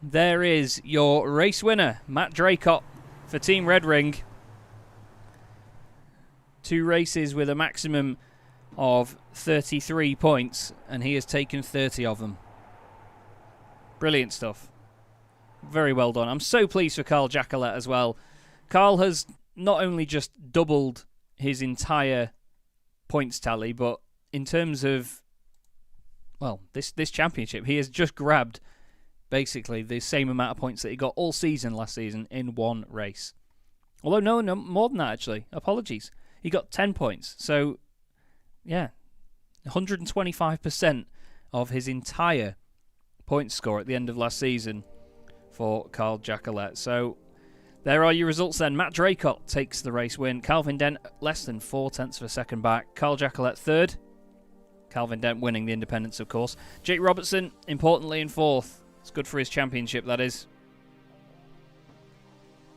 there is your race winner, Matt Draycott for Team Red Ring. 2 races with a maximum of 33 points, and he has taken 30 of them. Brilliant stuff. Very well done. I'm so pleased for Carl Jacquelet as well. Carl has not only just doubled his entire points tally, but in terms of, well, this championship, he has just grabbed basically the same amount of points that he got all season last season in 1 race. Although, no, more than that, actually. Apologies. He got 10 points. So, yeah, 125% of his entire points score at the end of last season for Carl Jacquelet. So, there are your results then. Matt Draycott takes the race win. Calvin Dent less than 4/10 of a second back. Carl Jacquelet 3rd. Calvin Dent winning the independence, of course. Jake Robertson, importantly, in 4th. It's good for his championship, that is.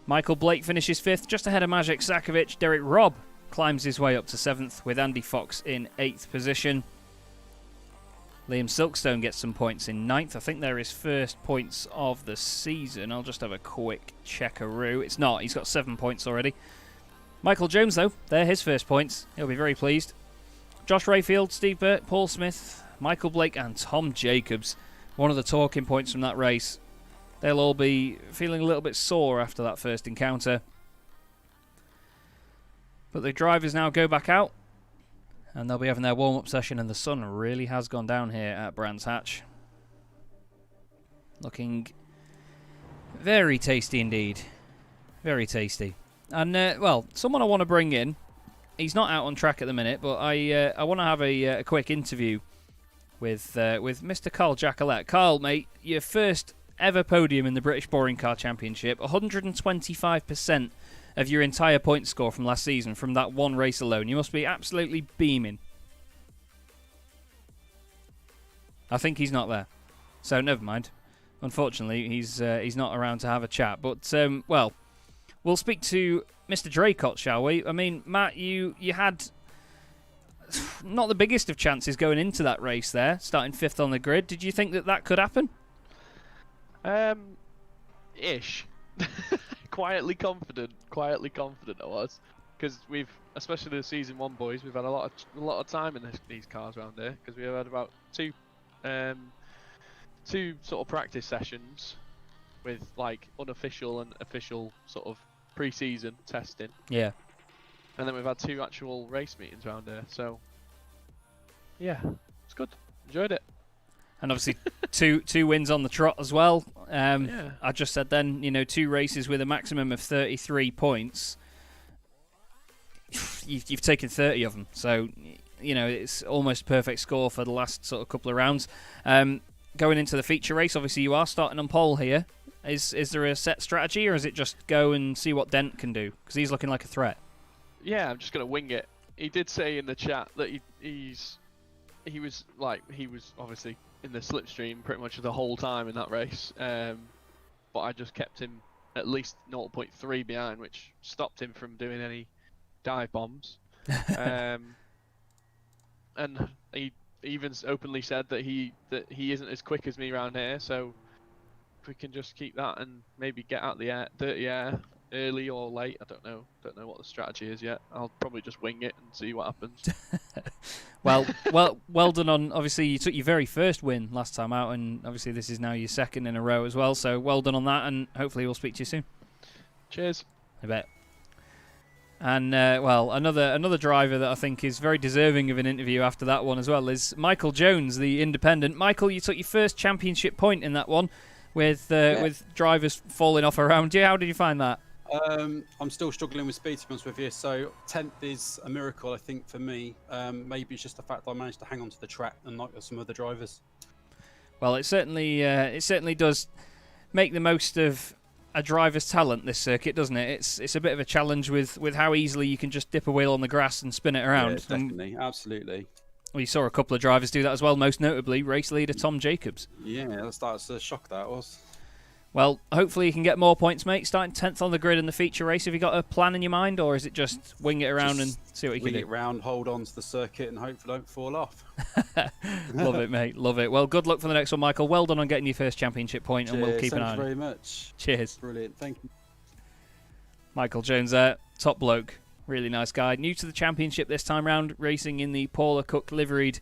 Michael Blake finishes 5th, just ahead of Maciej Sakovic. Derek Robb climbs his way up to 7th, with Andy Fox in 8th position. Liam Silkstone gets some points in 9th. I think they're his first points of the season. I'll just have a quick checkaroo. It's not. He's got 7 points already. Michael Jones, though, they're his first points. He'll be very pleased. Josh Rayfield, Steve Burt, Paul Smith, Michael Blake and Tom Jacobs. One of the talking points from that race. They'll all be feeling a little bit sore after that first encounter. But the drivers now go back out, and they'll be having their warm-up session, and the sun really has gone down here at Brands Hatch. Looking very tasty indeed. Very tasty. And, well, someone I want to bring in. He's not out on track at the minute, but I want to have a quick interview with Mr. Carl Jacquelet. Carl, mate, your first ever podium in the British Boring Car Championship, 125% of your entire point score from last season from that 1 race alone. You must be absolutely beaming. I think he's not there, so never mind. Unfortunately, he's not around to have a chat. But well, we'll speak to Mr. Draycott, shall we? I mean, Matt, you had not the biggest of chances going into that race there, starting 5th on the grid. Did you think that could happen? Ish. Quietly confident I was, because we've, especially the season 1 boys, we've had a lot of time in these cars around here, because we've had about two sort of practice sessions with like unofficial and official sort of pre-season testing. Yeah. And then we've had 2 actual race meetings around here, so yeah, it's good. Enjoyed it. And obviously, two wins on the trot as well. Yeah. I just said then, 2 races with a maximum of 33 points. You've taken 30 of them, so it's almost a perfect score for the last sort of couple of rounds. Going into the feature race, obviously you are starting on pole here. Is there a set strategy, or is it just go and see what Dent can do? Because he's looking like a threat. Yeah, I'm just gonna wing it. He did say in the chat that he was obviously in the slipstream pretty much the whole time in that race, but I just kept him at least 0.3 behind, which stopped him from doing any dive bombs. And he even openly said that he isn't as quick as me around here, so if we can just keep that and maybe get out the dirty air early or late, I don't know what the strategy is yet. I'll probably just wing it and see what happens. well done on, obviously you took your very first win last time out, and obviously this is now your 2nd in a row as well, so well done on that, and hopefully we'll speak to you soon. Cheers. I bet. And, well, another driver that I think is very deserving of an interview after that one as well is Michael Jones, the independent. Michael, you took your first championship point in that one with drivers falling off around you. How did you find that? I'm still struggling with speed, to be honest with you. So 10th is a miracle, I think, for me. Maybe it's just the fact that I managed to hang on to the track and not some other drivers. Well, it certainly does make the most of a driver's talent, this circuit, doesn't it? It's a bit of a challenge with how easily you can just dip a wheel on the grass and spin it around. Yeah, definitely, absolutely. We saw a couple of drivers do that as well, most notably race leader Tom Jacobs. Yeah, that's a shock, that was. Well, hopefully you can get more points, mate. Starting 10th on the grid in the feature race. Have you got a plan in your mind, or is it just wing it around and see what you can do? Wing it around, hold on to the circuit, and hopefully don't fall off. Love it, mate. Love it. Well, good luck for the next one, Michael. Well done on getting your first championship point, Cheers, and we'll keep an eye on it. Thank you very much. Cheers. Brilliant, thank you. Michael Jones there, top bloke. Really nice guy. New to the championship this time round, racing in the Paula Cook liveried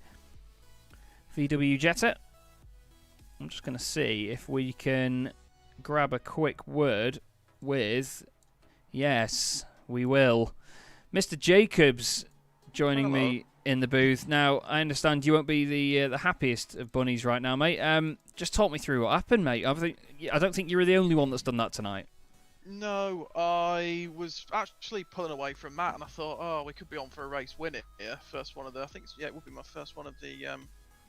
VW Jetta. I'm just going to see if we can grab a quick word with... Yes, we will. Mr. Jacobs joining me in the booth. Now, I understand you won't be the happiest of bunnies right now, mate. Just talk me through what happened, mate. I don't think you were the only one that's done that tonight. No, I was actually pulling away from Matt, and I thought, oh, we could be on for a race win here. First one of the, I think, it would be my first one of the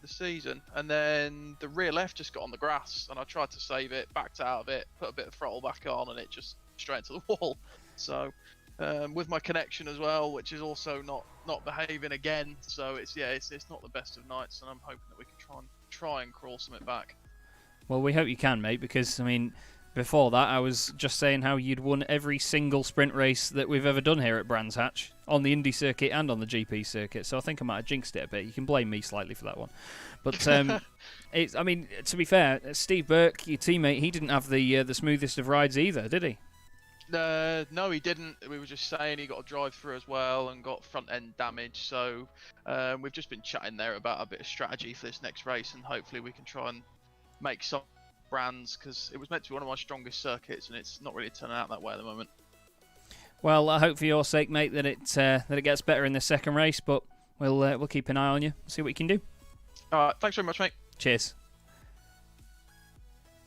season. And then the rear left just got on the grass, and I tried to save it, backed out of it, put a bit of throttle back on, and it just straight into the wall. So, with my connection as well, which is also not behaving again. So it's not the best of nights, and I'm hoping that we can try and crawl something back. Well, we hope you can, mate, because I mean, before that, I was just saying how you'd won every single sprint race that we've ever done here at Brands Hatch, on the Indy circuit and on the GP circuit, so I think I might have jinxed it a bit. You can blame me slightly for that one. But, I mean, to be fair, Steve Burke, your teammate, he didn't have the smoothest of rides either, did he? No, he didn't. We were just saying he got a drive through as well and got front end damage, so we've just been chatting there about a bit of strategy for this next race, and hopefully we can try and make some Brands, because it was meant to be one of my strongest circuits, and it's not really turning out that way at the moment. Well, I hope for your sake, mate, that it gets better in this second race, but we'll keep an eye on you, see what you can do. All right, thanks very much, mate. Cheers.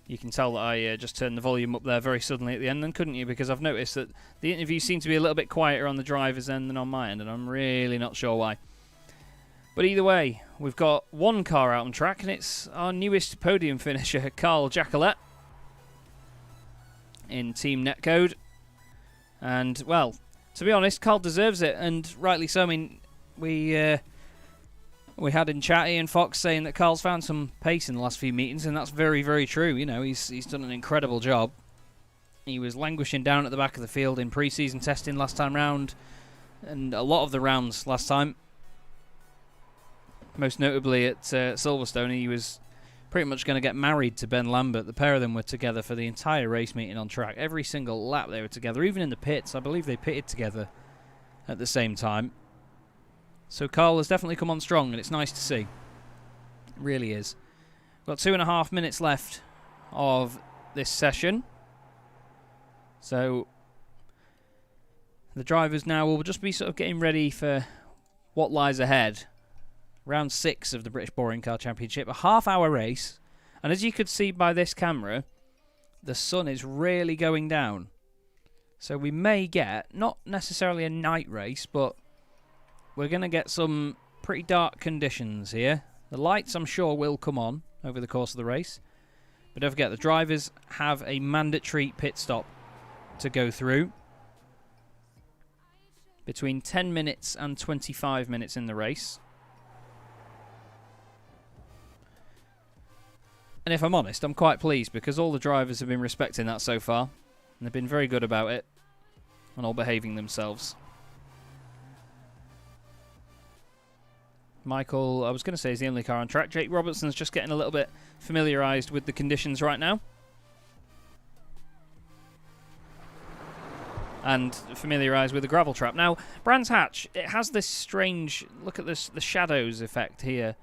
You can tell that I just turned the volume up there very suddenly at the end, then, couldn't you? Because I've noticed that the interview seemed to be a little bit quieter on the driver's end than on my end, and I'm really not sure why. But either way, we've got one car out on track, and it's our newest podium finisher, Carl Jacquelet, in Team Netcode. And, well, to be honest, Carl deserves it, and rightly so. I mean, we had in chat Ian Fox saying that Carl's found some pace in the last few meetings, and that's very, very true. You know, he's done an incredible job. He was languishing down at the back of the field in pre-season testing last time round, and a lot of the rounds last time. Most notably at Silverstone, he was pretty much going to get married to Ben Lambert. The pair of them were together for the entire race meeting on track. Every single lap they were together, even in the pits. I believe they pitted together at the same time. So Carl has definitely come on strong, and it's nice to see. It really is. We've got 2.5 minutes left of this session. So the drivers now will just be sort of getting ready for what lies ahead. Round 6 of the British Boring Car Championship. A half-hour race. And as you could see by this camera, the sun is really going down. So we may get, not necessarily a night race, but we're going to get some pretty dark conditions here. The lights, I'm sure, will come on over the course of the race. But don't forget, the drivers have a mandatory pit stop to go through. Between 10 minutes and 25 minutes in the race. And if I'm honest, I'm quite pleased because all the drivers have been respecting that so far. And they've been very good about it. And all behaving themselves. Michael, I was going to say, is the only car on track. Jake Robertson's just getting a little bit familiarised with the conditions right now. And familiarised with the gravel trap. Now, Brands Hatch, it has this strange, look at this, the shadows effect here.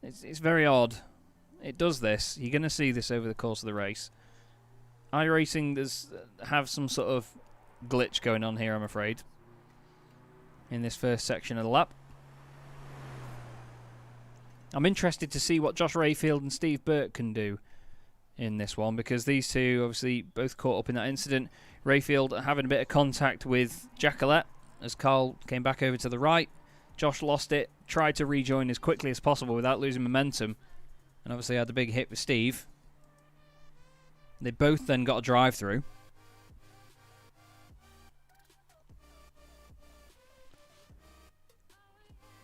It's very odd. It does this. You're going to see this over the course of the race. iRacing does have some sort of glitch going on here, I'm afraid. in this first section of the lap. I'm interested to see what Josh Rayfield and Steve Burke can do in this one, because these two obviously both caught up in that incident. Rayfield having a bit of contact with Jacqueline as Carl came back over to the right. Josh lost it, tried to rejoin as quickly as possible without losing momentum, and obviously had the big hit with Steve. They both then got a drive through.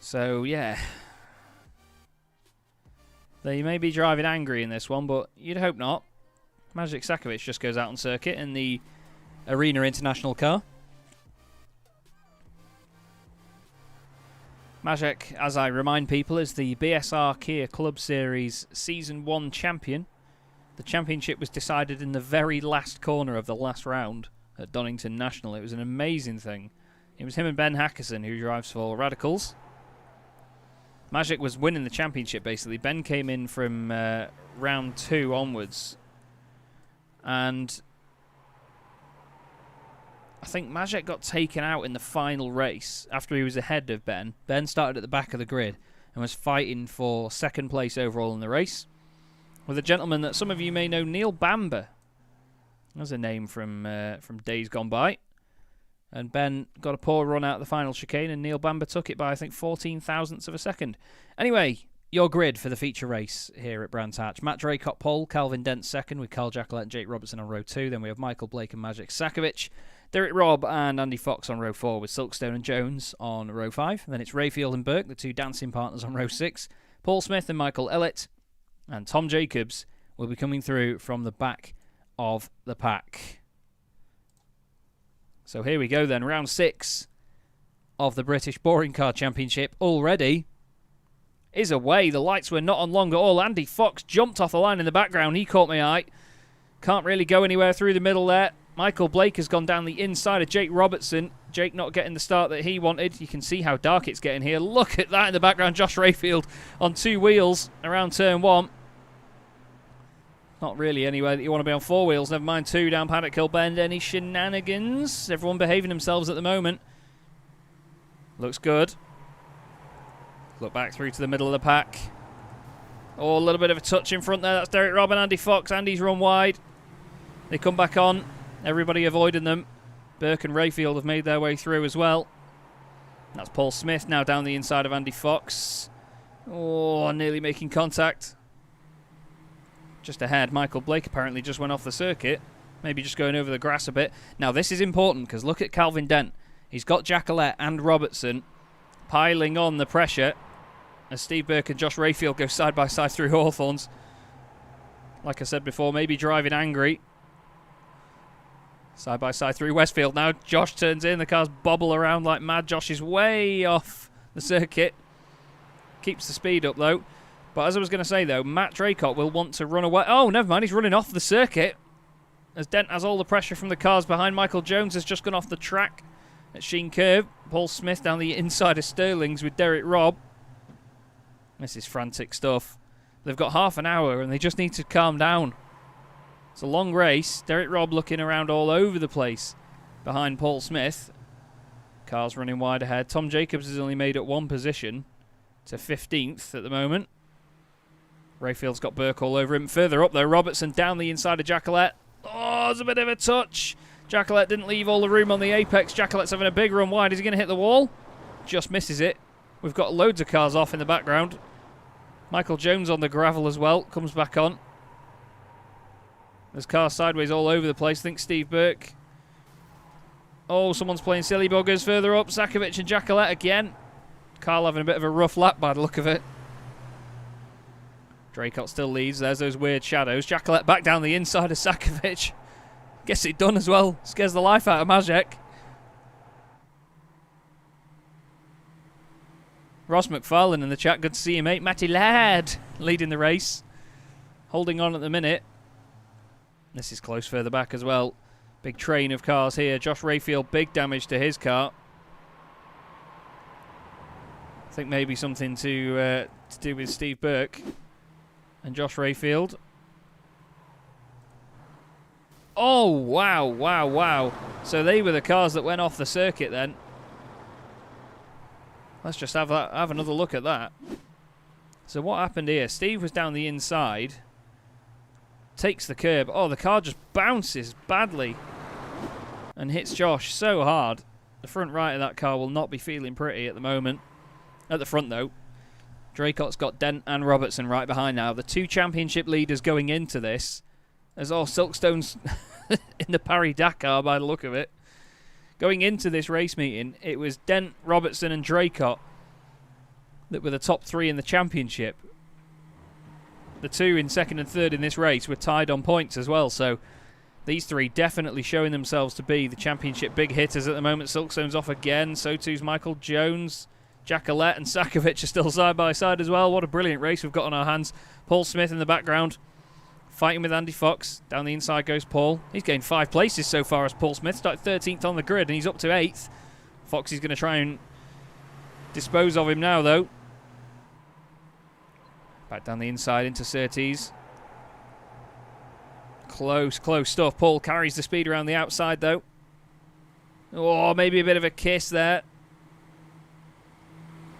So yeah, they may be driving angry in this one, but you'd hope not. Maciej Sakovic just goes out on circuit in the Arena International car. Maciej, as I remind people, is the BSR Kia Club Series Season 1 champion. The championship was decided in the very last corner of the last round at Donington National. It was an amazing thing. It was him and Ben Hackerson, who drives for Radicals. Maciej was winning the championship, basically. Ben came in from round 2 onwards. And I think Maciej got taken out in the final race after he was ahead of Ben. Ben started at the back of the grid and was fighting for second place overall in the race with a gentleman that some of you may know, Neil Bamber. That's a name from days gone by. And Ben got a poor run out of the final chicane, and Neil Bamber took it by, I think, 14 thousandths of a second. Anyway, your grid for the feature race here at Brands Hatch. Matt Draycott pole, Calvin Dent second, with Carl Jacqueline and Jake Robertson on row 2. Then we have Michael Blake and Maciej Sakovic. Derek Robb and Andy Fox on row 4, with Silkstone and Jones on row 5. Then it's Rayfield and Burke, the two dancing partners, on row 6. Paul Smith and Michael Ellett. And Tom Jacobs will be coming through from the back of the pack. So here we go then, round 6 of the British Boring Car Championship already is away. The lights were not on long at all. Andy Fox jumped off the line in the background. He caught my eye. Can't really go anywhere through the middle there. Michael Blake has gone down the inside of Jake Robertson. Jake not getting the start that he wanted. You can see how dark it's getting here. Look at that in the background. Josh Rayfield on 2 wheels around turn 1. Not really anywhere that you want to be on 4 wheels. Never mind 2 down Paddock Hill Bend. Any shenanigans? Everyone behaving themselves at the moment. Looks good. Look back through to the middle of the pack. Oh, a little bit of a touch in front there. That's Derek Robb and Andy Fox. Andy's run wide. They come back on. Everybody avoiding them. Burke and Rayfield have made their way through as well. That's Paul Smith now down the inside of Andy Fox. Oh, nearly making contact. Just ahead, Michael Blake apparently just went off the circuit. Maybe just going over the grass a bit. Now this is important, because look at Calvin Dent. He's got Jacqueline and Robertson piling on the pressure as Steve Burke and Josh Rayfield go side by side through Hawthorns. Like I said before, maybe driving angry. Side by side through Westfield now. Josh turns in. The cars bobble around like mad. Josh is way off the circuit. Keeps the speed up though. But as I was going to say, though, Matt Draycott will want to run away. Oh, never mind. He's running off the circuit. As Dent has all the pressure from the cars behind. Michael Jones has just gone off the track at Sheen Curve. Paul Smith down the inside of Sterling's with Derek Robb. This is frantic stuff. They've got half an hour and they just need to calm down. It's a long race. Derek Robb looking around all over the place behind Paul Smith. Cars running wide ahead. Tom Jacobs has only made up 1 position to 15th at the moment. Rayfield's got Burke all over him. Further up, though, Robertson down the inside of Jacqueline. Oh, there's a bit of a touch. Jacqueline didn't leave all the room on the apex. Jacqueline's having a big run wide. Is he going to hit the wall? Just misses it. We've got loads of cars off in the background. Michael Jones on the gravel as well. Comes back on. There's cars sideways all over the place. I think Steve Burke. Oh, someone's playing silly buggers further up. Sakovic and Jacqueline again. Carl having a bit of a rough lap by the look of it. Draycott still leads. There's those weird shadows. Jacqueline back down the inside of Sakovic. Gets it done as well. Scares the life out of Maciej. Ross McFarlane in the chat. Good to see you, mate. Matty Ladd leading the race. Holding on at the minute. This is close further back as well. Big train of cars here. Josh Rayfield, big damage to his car. I think maybe something to do with Steve Burke and Josh Rayfield. Oh, wow, wow, wow. So they were the cars that went off the circuit then. Let's just have another look at that. So what happened here? Steve was down the inside. Takes the curb. Oh, the car just bounces badly. And hits Josh so hard. The front right of that car will not be feeling pretty at the moment. At the front, though. Draycott's got Dent and Robertson right behind now. The two championship leaders going into this. There's all Silkstone's in the Paris-Dakar by the look of it. Going into this race meeting, it was Dent, Robertson and Draycott that were the top three in the championship. The two in second and third in this race were tied on points as well, so these three definitely showing themselves to be the championship big hitters at the moment. Silkstone's off again, so too's Michael Jones. Jackalette and Sakovic are still side by side as well. What a brilliant race we've got on our hands. Paul Smith in the background, fighting with Andy Fox. Down the inside goes Paul. He's gained 5 places so far as Paul Smith. Started 13th on the grid and he's up to 8th. Fox is going to try and dispose of him now, though. Back down the inside into Surtees. Close stuff. Paul carries the speed around the outside, though. Oh, maybe a bit of a kiss there.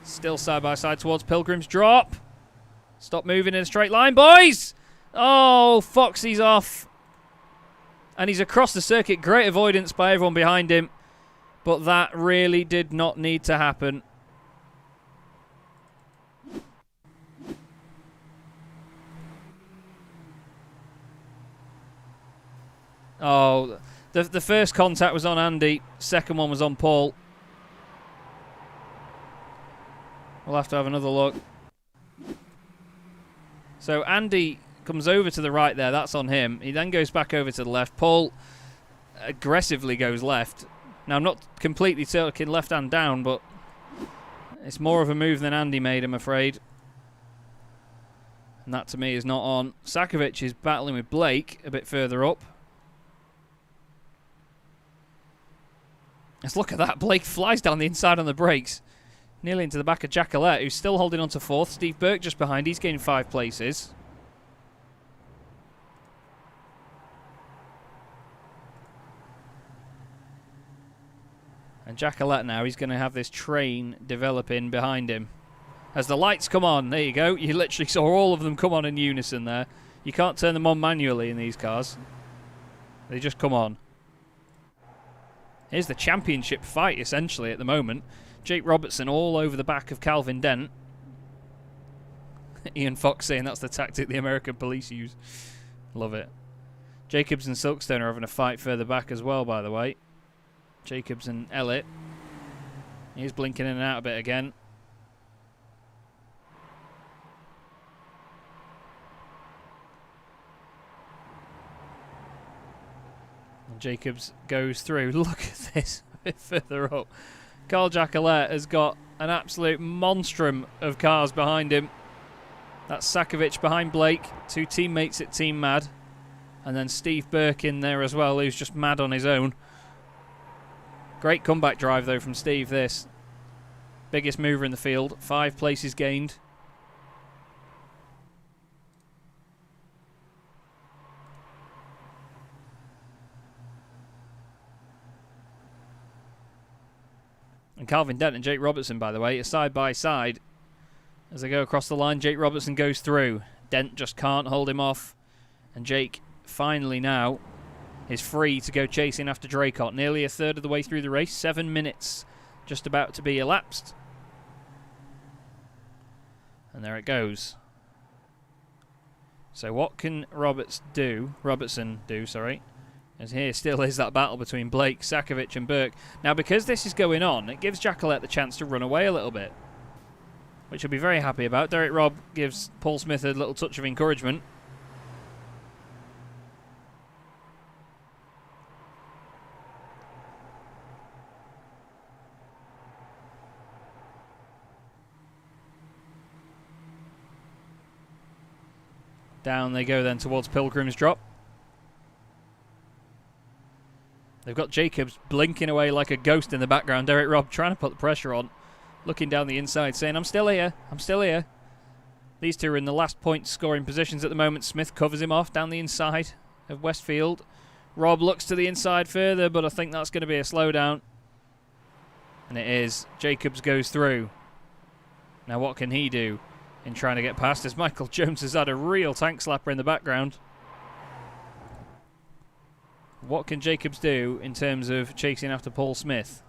Still side by side towards Pilgrim's Drop. Stop moving in a straight line, boys! Oh, Foxy's off. And he's across the circuit. Great avoidance by everyone behind him. But that really did not need to happen. Oh, the first contact was on Andy. Second one was on Paul. We'll have to have another look. So Andy comes over to the right there. That's on him. He then goes back over to the left. Paul aggressively goes left. Now, I'm not completely taking left hand down, but it's more of a move than Andy made, I'm afraid. And that, to me, is not on. Sakovic is battling with Blake a bit further up. Let's look at that. Blake flies down the inside on the brakes. Nearly into the back of Jackalette, who's still holding on to 4th. Steve Burke just behind. He's gained 5 places. And Jackalette now, he's going to have this train developing behind him. As the lights come on, there you go. You literally saw all of them come on in unison there. You can't turn them on manually in these cars. They just come on. Here's the championship fight, essentially, at the moment. Jake Robertson all over the back of Calvin Dent. Ian Fox saying that's the tactic the American police use. Love it. Jacobs and Silkstone are having a fight further back as well, by the way. Jacobs and Elliott. He's blinking in and out a bit again. And Jacobs goes through. Look at this a bit further up. Carl Jackalette has got an absolute monstrum of cars behind him. That's Sakovic behind Blake, 2 teammates at Team Mad. And then Steve Burke in there as well, who's just mad on his own. Great comeback drive, though, from Steve, this. Biggest mover in the field, 5 places gained. And Calvin Dent and Jake Robertson, by the way, are side by side. As they go across the line, Jake Robertson goes through. Dent just can't hold him off. And Jake finally now is free to go chasing after Draycott. Nearly a third of the way through the race. 7 minutes just about to be elapsed. And there it goes. So what can Robertson do, as here still is that battle between Blake, Sakovic and Burke. Now, because this is going on, it gives Jackalette the chance to run away a little bit, which he'll be very happy about. Derek Robb gives Paul Smith a little touch of encouragement. Down they go then towards Pilgrim's Drop. They've got Jacobs blinking away like a ghost in the background. Derek Robb trying to put the pressure on. Looking down the inside saying, I'm still here. I'm still here. These two are in the last point scoring positions at the moment. Smith covers him off down the inside of Westfield. Robb looks to the inside further, but I think that's going to be a slowdown. And it is. Jacobs goes through. Now what can he do in trying to get past, as Michael Jones has had a real tank slapper in the background? What can Jacobs do in terms of chasing after Paul Smith?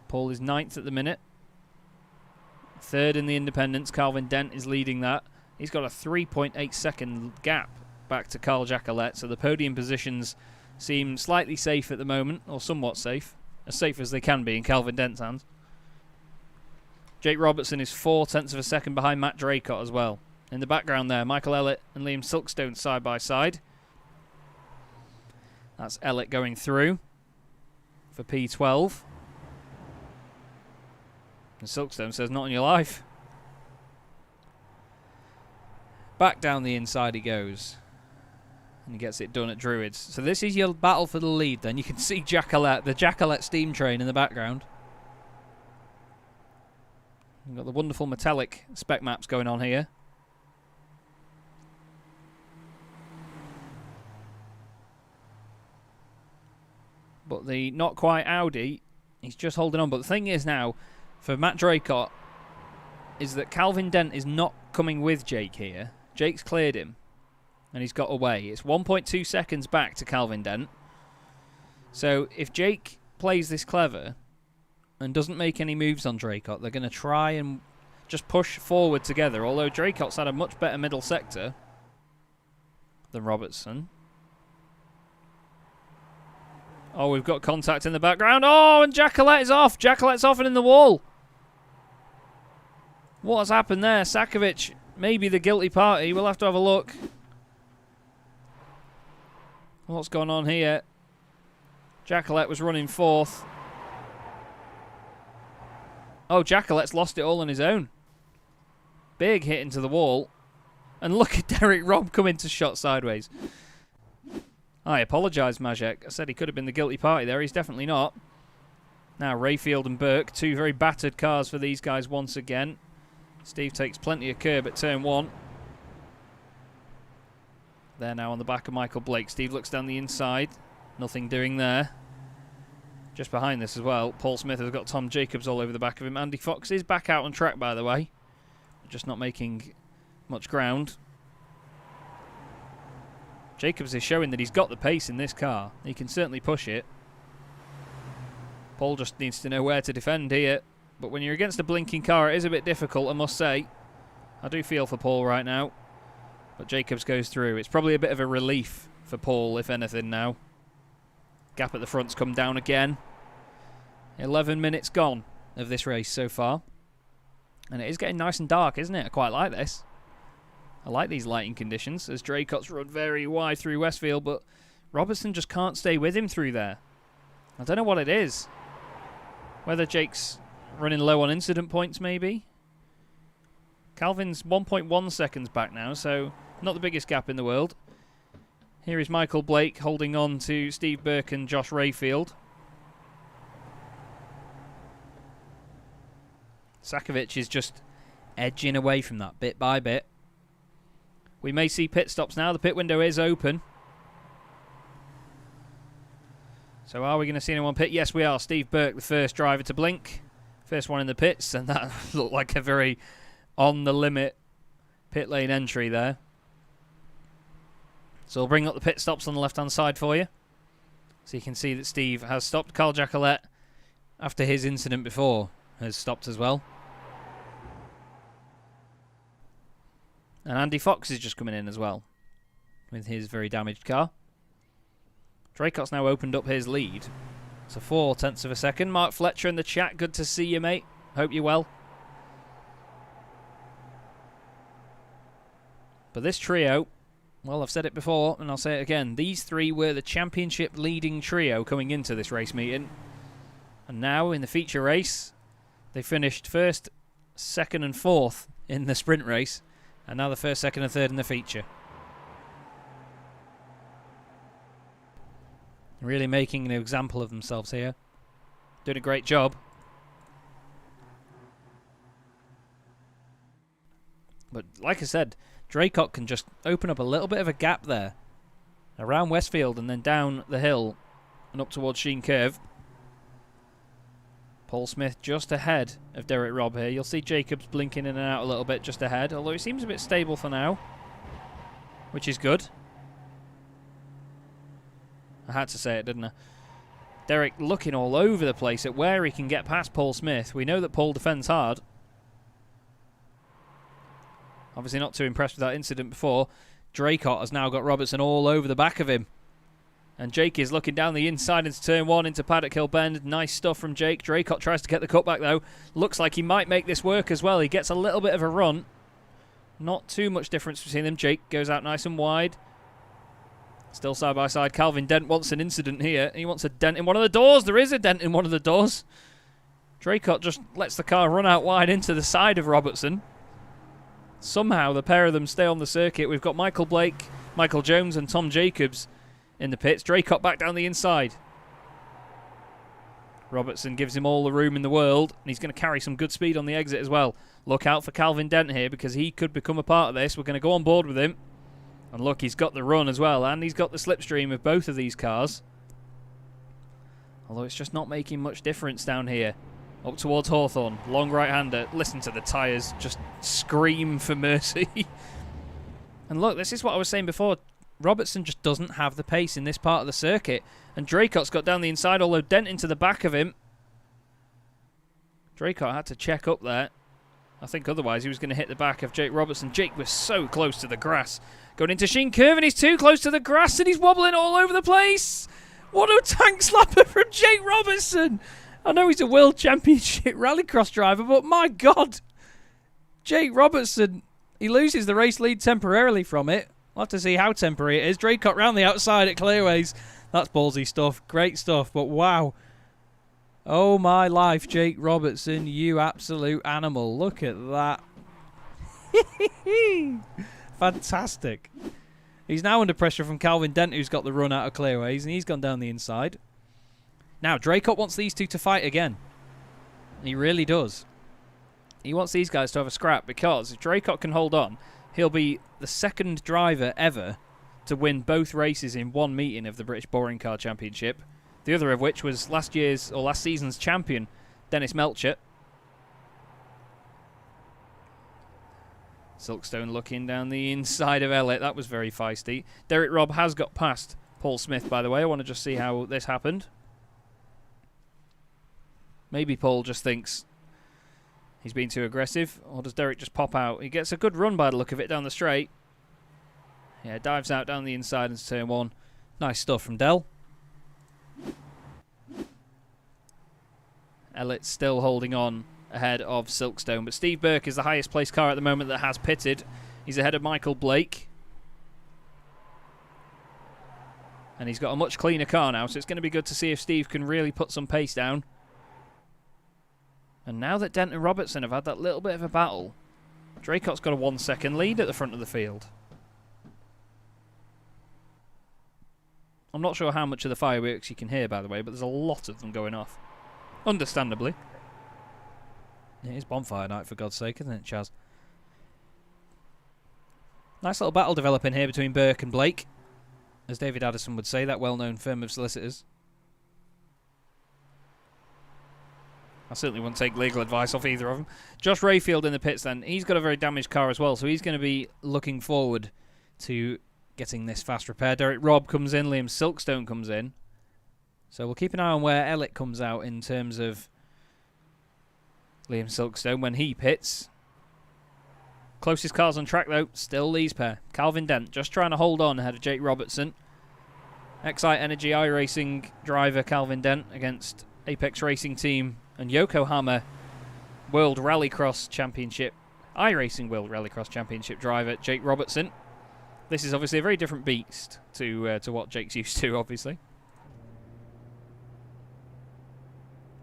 Paul is 9th at the minute. 3rd in the independents. Calvin Dent is leading that. He's got a 3.8 second gap back to Carl Jacquelet, so the podium positions seem slightly safe at the moment, or somewhat safe. As safe as they can be in Calvin Dent's hands. Jake Robertson is 0.4 of a second behind Matt Draycott as well. In the background there, Michael Ellett and Liam Silkstone side by side. That's Ellett going through for P12. And Silkstone says, not on your life. Back down the inside he goes. And he gets it done at Druids. So this is your battle for the lead then. You can see Jacquelet, the Jacquelet steam train in the background. You've got the wonderful metallic spec maps going on here. But the not quite Audi, he's just holding on. But the thing is now, for Matt Draycott, is that Calvin Dent is not coming with Jake here. Jake's cleared him. And he's got away. It's 1.2 seconds back to Calvin Dent. So if Jake plays this clever and doesn't make any moves on Draycott, they're going to try and just push forward together. Although Draycott's had a much better middle sector than Robertson. Oh, we've got contact in the background. Oh, and Jacquelet is off. Jacquelet's off and in the wall. What has happened there? Sakovic, maybe the guilty party. We'll have to have a look. What's going on here? Jacquelet was running 4th. Oh, Jacquelet's lost it all on his own. Big hit into the wall. And look at Derek Robb come into shot sideways. I apologise, Majek. I said he could have been the guilty party there. He's definitely not. Now, Rayfield and Burke, 2 very battered cars for these guys once again. Steve takes plenty of curb at turn 1. They're now on the back of Michael Blake. Steve looks down the inside. Nothing doing there. Just behind this as well, Paul Smith has got Tom Jacobs all over the back of him. Andy Fox is back out on track, by the way. Just not making much ground. Jacobs is showing that he's got the pace in this car. He can certainly push it. Paul just needs to know where to defend here. But when you're against a blinking car, it is a bit difficult, I must say. I do feel for Paul right now. But Jacobs goes through. It's probably a bit of a relief for Paul, if anything, now. Gap at the front's come down again. 11 minutes gone of this race so far. And it is getting nice and dark, isn't it? I quite like this. I like these lighting conditions, as Draycott's run very wide through Westfield, but Robertson just can't stay with him through there. I don't know what it is. Whether Jake's running low on incident points, maybe. Calvin's 1.1 seconds back now, so not the biggest gap in the world. Here is Michael Blake holding on to Steve Burke and Josh Rayfield. Sakovic is just edging away from that bit by bit. We may see pit stops now. The pit window is open. So are we going to see anyone pit? Yes, we are. Steve Burke, the first driver to blink. First one in the pits, and that looked like a very on-the-limit pit lane entry there. So we'll bring up the pit stops on the left-hand side for you. So you can see that Steve has stopped. Carl Jacquelet, after his incident before, has stopped as well. And Andy Fox is just coming in as well with his very damaged car. Draycott's now opened up his lead. So 0.4 of a second. Mark Fletcher in the chat. Good to see you, mate. Hope you're well. But this trio, well, I've said it before and I'll say it again. These three were the championship leading trio coming into this race meeting. And now in the feature race, they finished first, second and fourth in the sprint race. And now the first, second and third in the feature. Really making an example of themselves here. Doing a great job. But like I said, Draycott can just open up a little bit of a gap there. Around Westfield and then down the hill and up towards Sheen Curve. Paul Smith just ahead of Derek Robb here. You'll see Jacobs blinking in and out a little bit just ahead, although he seems a bit stable for now, which is good. I had to say it, didn't I? Derek looking all over the place at where he can get past Paul Smith. We know that Paul defends hard. Obviously not too impressed with that incident before. Draycott has now got Robertson all over the back of him. And Jake is looking down the inside into turn 1 into Paddock Hill Bend. Nice stuff from Jake. Draycott tries to get the cutback though. Looks like he might make this work as well. He gets a little bit of a run. Not too much difference between them. Jake goes out nice and wide. Still side by side. Calvin Dent wants an incident here. He wants a dent in one of the doors. There is a dent in one of the doors. Draycott just lets the car run out wide into the side of Robertson. Somehow the pair of them stay on the circuit. We've got Michael Blake, Michael Jones and Tom Jacobs in the pits. Draycott back down the inside. Robertson gives him all the room in the world, and he's going to carry some good speed on the exit as well. Look out for Calvin Dent here, because he could become a part of this. We're going to go on board with him. And look, he's got the run as well, and he's got the slipstream of both of these cars. Although it's just not making much difference down here. Up towards Hawthorne, long right-hander. Listen to the tyres just scream for mercy. And look, this is what I was saying before. Robertson just doesn't have the pace in this part of the circuit. And Draycott's got down the inside, although Dent into the back of him. Draycott had to check up there. I think otherwise he was going to hit the back of Jake Robertson. Jake was so close to the grass. Going into Sheen Curve, and he's too close to the grass, and he's wobbling all over the place. What a tank slapper from Jake Robertson. I know he's a World Championship rallycross driver, but my God. Jake Robertson, he loses the race lead temporarily from it. We'll have to see how temporary it is. Draycott round the outside at Clearways. That's ballsy stuff. Great stuff, but wow. Oh my life, Jake Robertson, you absolute animal. Look at that. Fantastic. He's now under pressure from Calvin Dent, who's got the run out of Clearways, and he's gone down the inside. Now, Draycott wants these two to fight again. He really does. He wants these guys to have a scrap, because if Draycott can hold on, he'll be the second driver ever to win both races in one meeting of the British Touring Car Championship. The other of which was last season's champion, Dennis Melcher. Silkstone looking down the inside of Elliott. That was very feisty. Derek Robb has got past Paul Smith, by the way. I want to just see how this happened. Maybe Paul just thinks he's been too aggressive, or does Derek just pop out? He gets a good run by the look of it down the straight. Yeah, dives out down the inside into turn 1. Nice stuff from Dell. Elliott's still holding on ahead of Silkstone, but Steve Burke is the highest placed car at the moment that has pitted. He's ahead of Michael Blake, and he's got a much cleaner car now, so it's going to be good to see if Steve can really put some pace down. And now that Dent and Robertson have had that little bit of a battle, Draycott's got a 1 second lead at the front of the field. I'm not sure how much of the fireworks you can hear, by the way, but there's a lot of them going off. Understandably. It is bonfire night, for God's sake, isn't it, Chaz? Nice little battle developing here between Burke and Blake. As David Addison would say, that well-known firm of solicitors. I certainly wouldn't take legal advice off either of them. Josh Rayfield in the pits then. He's got a very damaged car as well, so he's going to be looking forward to getting this fast repaired. Derek Robb comes in, Liam Silkstone comes in. So we'll keep an eye on where Elliott comes out in terms of Liam Silkstone when he pits. Closest cars on track though, still these pair. Calvin Dent just trying to hold on ahead of Jake Robertson. Excite Energy iRacing driver Calvin Dent against Apex Racing Team and Yokohama World Rallycross Championship, iRacing World Rallycross Championship driver Jake Robertson. This is obviously a very different beast to what Jake's used to, obviously.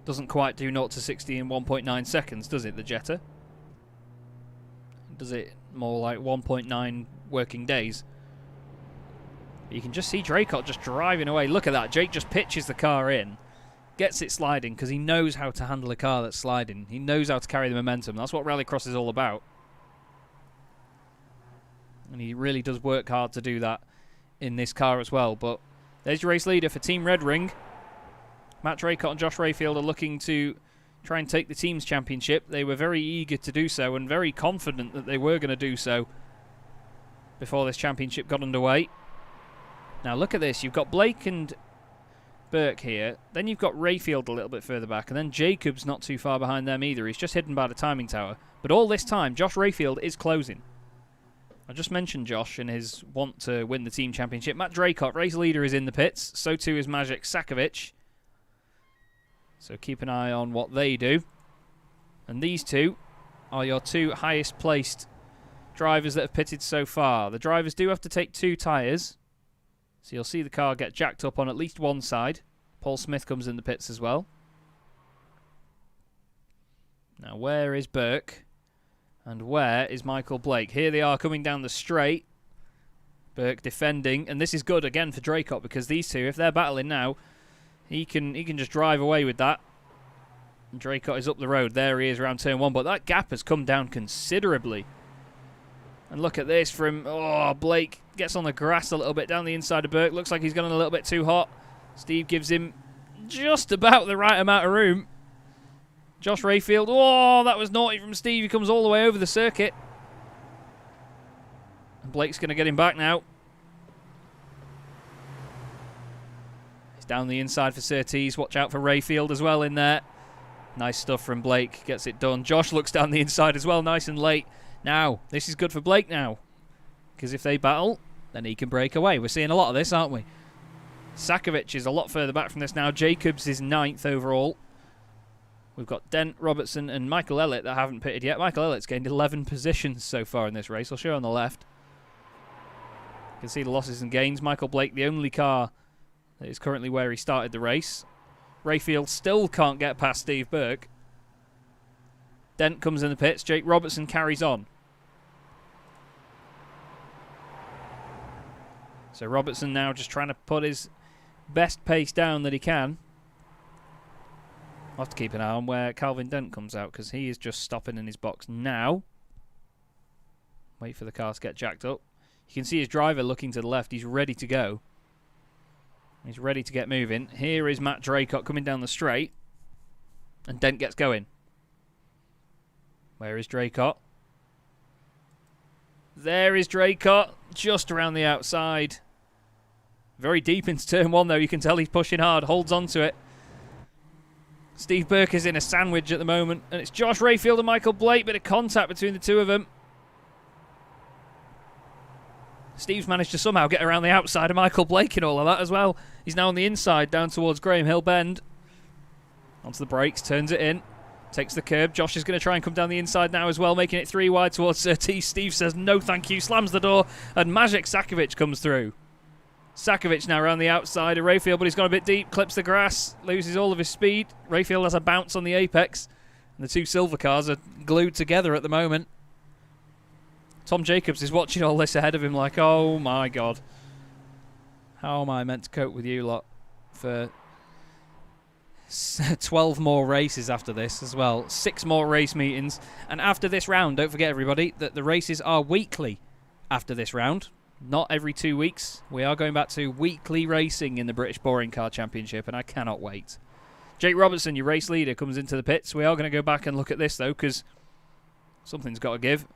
Doesn't quite do 0 to 60 in 1.9 seconds, does it, the Jetta? Does it more like 1.9 working days? But you can just see Draycott just driving away. Look at that. Jake just pitches the car in, gets it sliding, because he knows how to handle a car that's sliding. He knows how to carry the momentum. That's what Rallycross is all about. And he really does work hard to do that in this car as well. But there's your race leader for Team Red Ring. Matt Draycott and Josh Rayfield are looking to try and take the team's championship. They were very eager to do so and very confident that they were going to do so before this championship got underway. Now look at this. You've got Blake and Burke here. Then you've got Rayfield a little bit further back. And then Jacobs not too far behind them either. He's just hidden by the timing tower. But all this time, Josh Rayfield is closing. I just mentioned Josh and his want to win the team championship. Matt Draycott, race leader, is in the pits. So too is Maciej Sakovic. So keep an eye on what they do. And these two are your two highest placed drivers that have pitted so far. The drivers do have to take 2 tyres. So you'll see the car get jacked up on at least one side. Paul Smith comes in the pits as well. Now where is Burke? And where is Michael Blake? Here they are coming down the straight. Burke defending. And this is good again for Draycott because these two, if they're battling now, he can just drive away with that. And Draycott is up the road. There he is around turn 1. But that gap has come down considerably. And look at this from... Oh, Blake gets on the grass a little bit down the inside of Burke. Looks like he's gone a little bit too hot. Steve gives him just about the right amount of room. Josh Rayfield. Oh, that was naughty from Steve. He comes all the way over the circuit. And Blake's going to get him back now. He's down the inside for Surtees. Watch out for Rayfield as well in there. Nice stuff from Blake. Gets it done. Josh looks down the inside as well. Nice and late. Now, this is good for Blake now. Because if they battle, then he can break away. We're seeing a lot of this, aren't we? Sakovic is a lot further back from this now. Jacobs is 9th overall. We've got Dent, Robertson and Michael Elliott that haven't pitted yet. Michael Elliott's gained 11 positions so far in this race. I'll show you on the left. You can see the losses and gains. Michael Blake, the only car that is currently where he started the race. Rayfield still can't get past Steve Burke. Dent comes in the pits. Jake Robertson carries on. So Robertson now just trying to put his best pace down that he can. I'll have to keep an eye on where Calvin Dent comes out because he is just stopping in his box now. Wait for the car to get jacked up. You can see his driver looking to the left. He's ready to go. He's ready to get moving. Here is Matt Draycott coming down the straight. And Dent gets going. Where is Draycott? There is Draycott, just around the outside. Very deep into turn 1 though. You can tell he's pushing hard. Holds on to it. Steve Burke is in a sandwich at the moment. And it's Josh Rayfield and Michael Blake. Bit of contact between the two of them. Steve's managed to somehow get around the outside of Michael Blake and all of that as well. He's now on the inside down towards Graham Hill Bend. Onto the brakes. Turns it in. Takes the curb. Josh is going to try and come down the inside now as well, making it 3 wide towards Surtees. Steve says no thank you. Slams the door. And Maciej Sakovic comes through. Sakovic now around the outside of Rayfield, but he's gone a bit deep, clips the grass, loses all of his speed. Rayfield has a bounce on the apex, and the two silver cars are glued together at the moment. Tom Jacobs is watching all this ahead of him like, oh my god. How am I meant to cope with you lot for 12 more races after this as well? 6 more race meetings. And after this round, don't forget everybody, that the races are weekly after this round. Not every 2 weeks. We are going back to weekly racing in the British Boring Car Championship, and I cannot wait. Jake Robertson, your race leader, comes into the pits. We are going to go back and look at this, though, because something's got to give.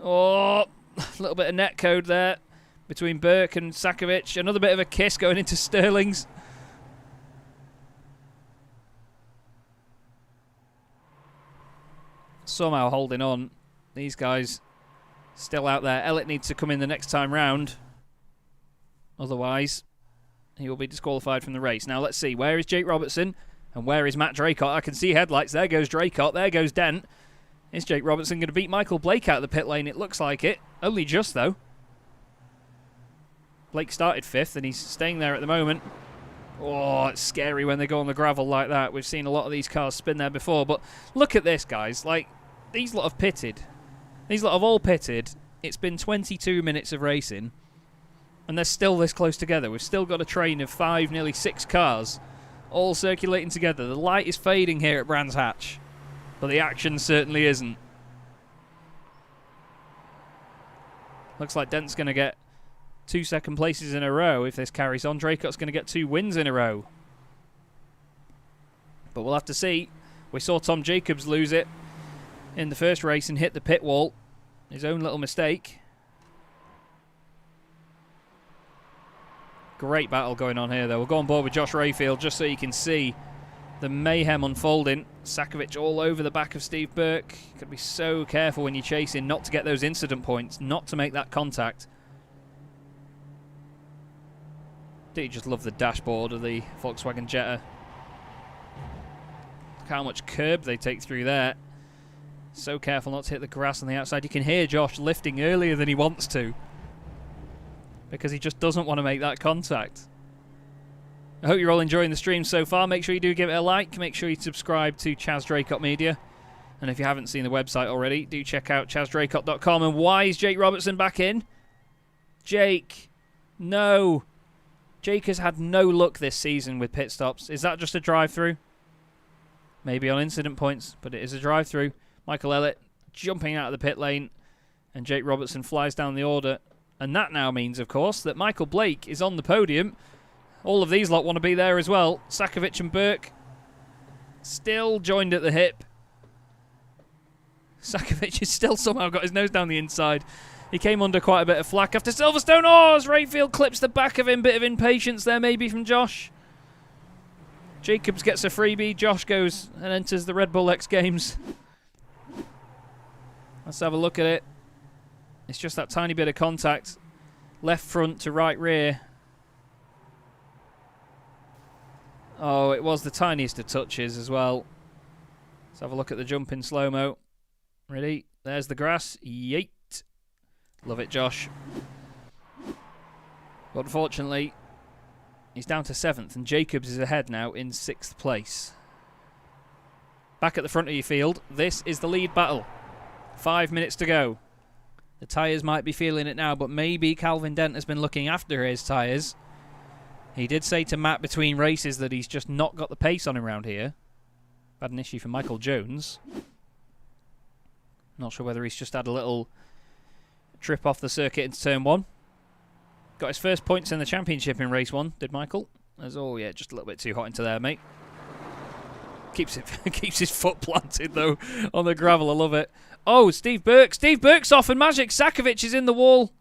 Oh, a little bit of net code there between Burke and Sakovic. Another bit of a kiss going into Sterling's. Somehow holding on. These guys still out there. Elliott needs to come in the next time round. Otherwise, he will be disqualified from the race. Now, let's see. Where is Jake Robertson? And where is Matt Draycott? I can see headlights. There goes Draycott. There goes Dent. Is Jake Robertson going to beat Michael Blake out of the pit lane? It looks like it. Only just, though. Blake started 5th, and he's staying there at the moment. Oh, it's scary when they go on the gravel like that. We've seen a lot of these cars spin there before. But look at this, guys. Like, these lot have pitted. These lot have all pitted. It's been 22 minutes of racing, and they're still this close together. We've still got a train of 5, nearly 6 cars, all circulating together. The light is fading here at Brands Hatch, but the action certainly isn't. Looks like Dent's going to get 2 second places in a row if this carries on. Draycott's going to get 2 wins in a row. But we'll have to see We saw Tom Jacobs lose it in the first race and hit the pit wall. His own little mistake. Great battle going on here, though. We'll go on board with Josh Rayfield just so you can see the mayhem unfolding. Sakovic all over the back of Steve Burke. Got to be so careful when you're chasing not to get those incident points, not to make that contact. Do you just love the dashboard of the Volkswagen Jetta? Look how much curb they take through there. So careful not to hit the grass on the outside. You can hear Josh lifting earlier than he wants to, because he just doesn't want to make that contact. I hope you're all enjoying the stream so far. Make sure you do give it a like. Make sure you subscribe to Chaz Draycott Media. And if you haven't seen the website already, do check out chazdraycott.com. And why is Jake Robertson back in? Jake, no. Jake has had no luck this season with pit stops. Is that just a drive-through? Maybe on incident points, but it is a drive-through. Michael Ellett jumping out of the pit lane, and Jake Robertson flies down the order. And that now means, of course, that Michael Blake is on the podium. All of these lot want to be there as well. Sakovic and Burke still joined at the hip. Sakovic has still somehow got his nose down the inside. He came under quite a bit of flack after Silverstone. Oh, as Rayfield clips the back of him. Bit of impatience there maybe from Josh. Jacobs gets a freebie. Josh goes and enters the Red Bull X Games. Let's have a look at it. It's just that tiny bit of contact. Left front to right rear. Oh, it was the tiniest of touches as well. Let's have a look at the jump in slow-mo. Ready? There's the grass. Yeet. Love it, Josh. But unfortunately, he's down to 7th, and Jacobs is ahead now in 6th place. Back at the front of your field, this is the lead battle. 5 minutes to go. The tyres might be feeling it now, but maybe Calvin Dent has been looking after his tyres. He did say to Matt between races that he's just not got the pace on him around here. Had an issue for Michael Jones. Not sure whether he's just had a little trip off the circuit into turn 1. Got his first points in the championship in race 1, did Michael? Oh yeah, just a little bit too hot into there, mate. Keeps his foot planted though on the gravel. I love it. Oh, Steve Burke. Steve Burke's off and Magic Sakovic is in the wall.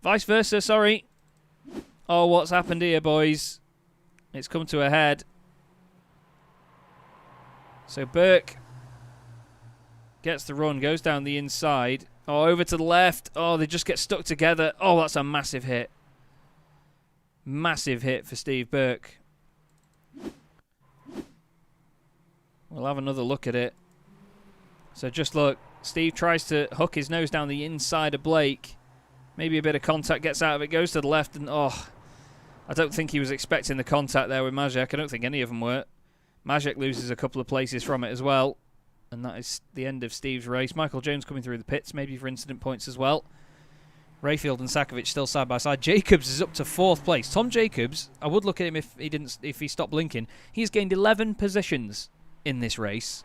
Vice versa, sorry. Oh, what's happened here, boys? It's come to a head. So Burke gets the run, goes down the inside. Oh, over to the left. Oh, they just get stuck together. Oh, that's a massive hit. Massive hit for Steve Burke. We'll have another look at it. So just look. Steve tries to hook his nose down the inside of Blake. Maybe a bit of contact gets out of it. Goes to the left and oh, I don't think he was expecting the contact there with Majek. I don't think any of them were. Majek loses a couple of places from it as well. And that is the end of Steve's race. Michael Jones coming through the pits, maybe for incident points as well. Rayfield and Sakovic still side by side. Jacobs is up to 4th place. Tom Jacobs, I would look at him if he stopped blinking. He's gained 11 positions in this race.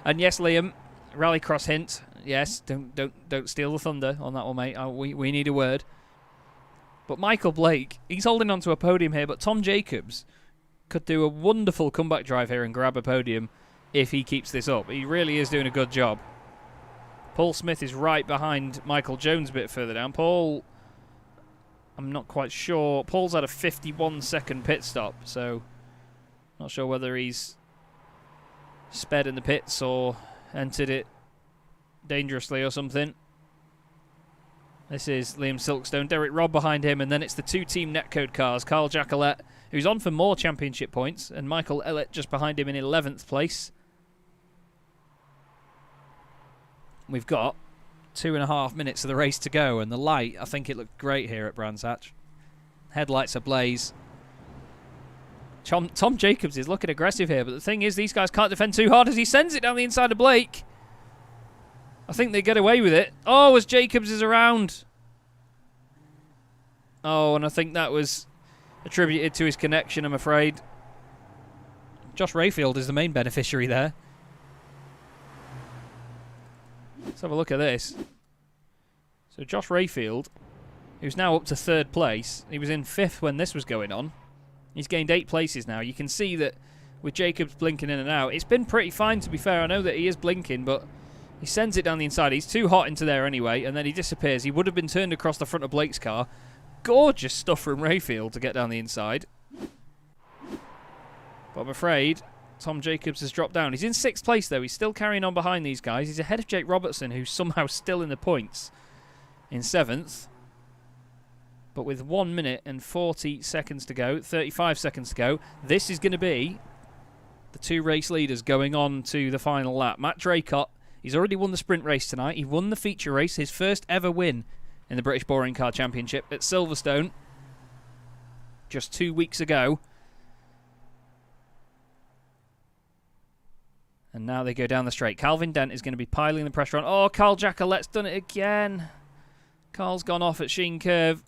And yes, Liam, Rallycross hint. Yes, don't steal the thunder on that one, mate. We need a word. But Michael Blake, he's holding on to a podium here, but Tom Jacobs could do a wonderful comeback drive here and grab a podium if he keeps this up. He really is doing a good job. Paul Smith is right behind Michael Jones a bit further down. Paul, I'm not quite sure. Paul's had a 51-second pit stop, so not sure whether he's sped in the pits or entered it dangerously or something. This is Liam Silkstone, Derek Robb behind him, and then it's the 2 Team Netcode cars. Carl Jacquelet, who's on for more championship points, and Michael Ellett just behind him in 11th place. We've got 2.5 minutes of the race to go, and the light, I think it looked great here at Brands Hatch. Headlights ablaze. Tom Jacobs is looking aggressive here, but the thing is, these guys can't defend too hard as he sends it down the inside of Blake. I think they get away with it. Oh, as Jacobs is around. Oh, and I think that was attributed to his connection, I'm afraid. Josh Rayfield is the main beneficiary there. Let's have a look at this. So Josh Rayfield, who's now up to 3rd place, he was in 5th when this was going on. He's gained 8 places now. You can see that with Jacobs blinking in and out, it's been pretty fine, to be fair. I know that he is blinking, but he sends it down the inside. He's too hot into there anyway, and then he disappears. He would have been turned across the front of Blake's car. Gorgeous stuff from Rayfield to get down the inside. But I'm afraid Tom Jacobs has dropped down. He's in 6th place, though. He's still carrying on behind these guys. He's ahead of Jake Robertson, who's somehow still in the points in 7th. But with 1 minute and 40 seconds to go, 35 seconds to go, this is going to be the 2 race leaders going on to the final lap. Matt Draycott, he's already won the sprint race tonight. He won the feature race, his first ever win in the British Boring Car Championship at Silverstone just 2 weeks ago. And now they go down the straight. Calvin Dent is going to be piling the pressure on. Oh, Carl Jacquelette's done it again. Carl's gone off at Sheen Curve.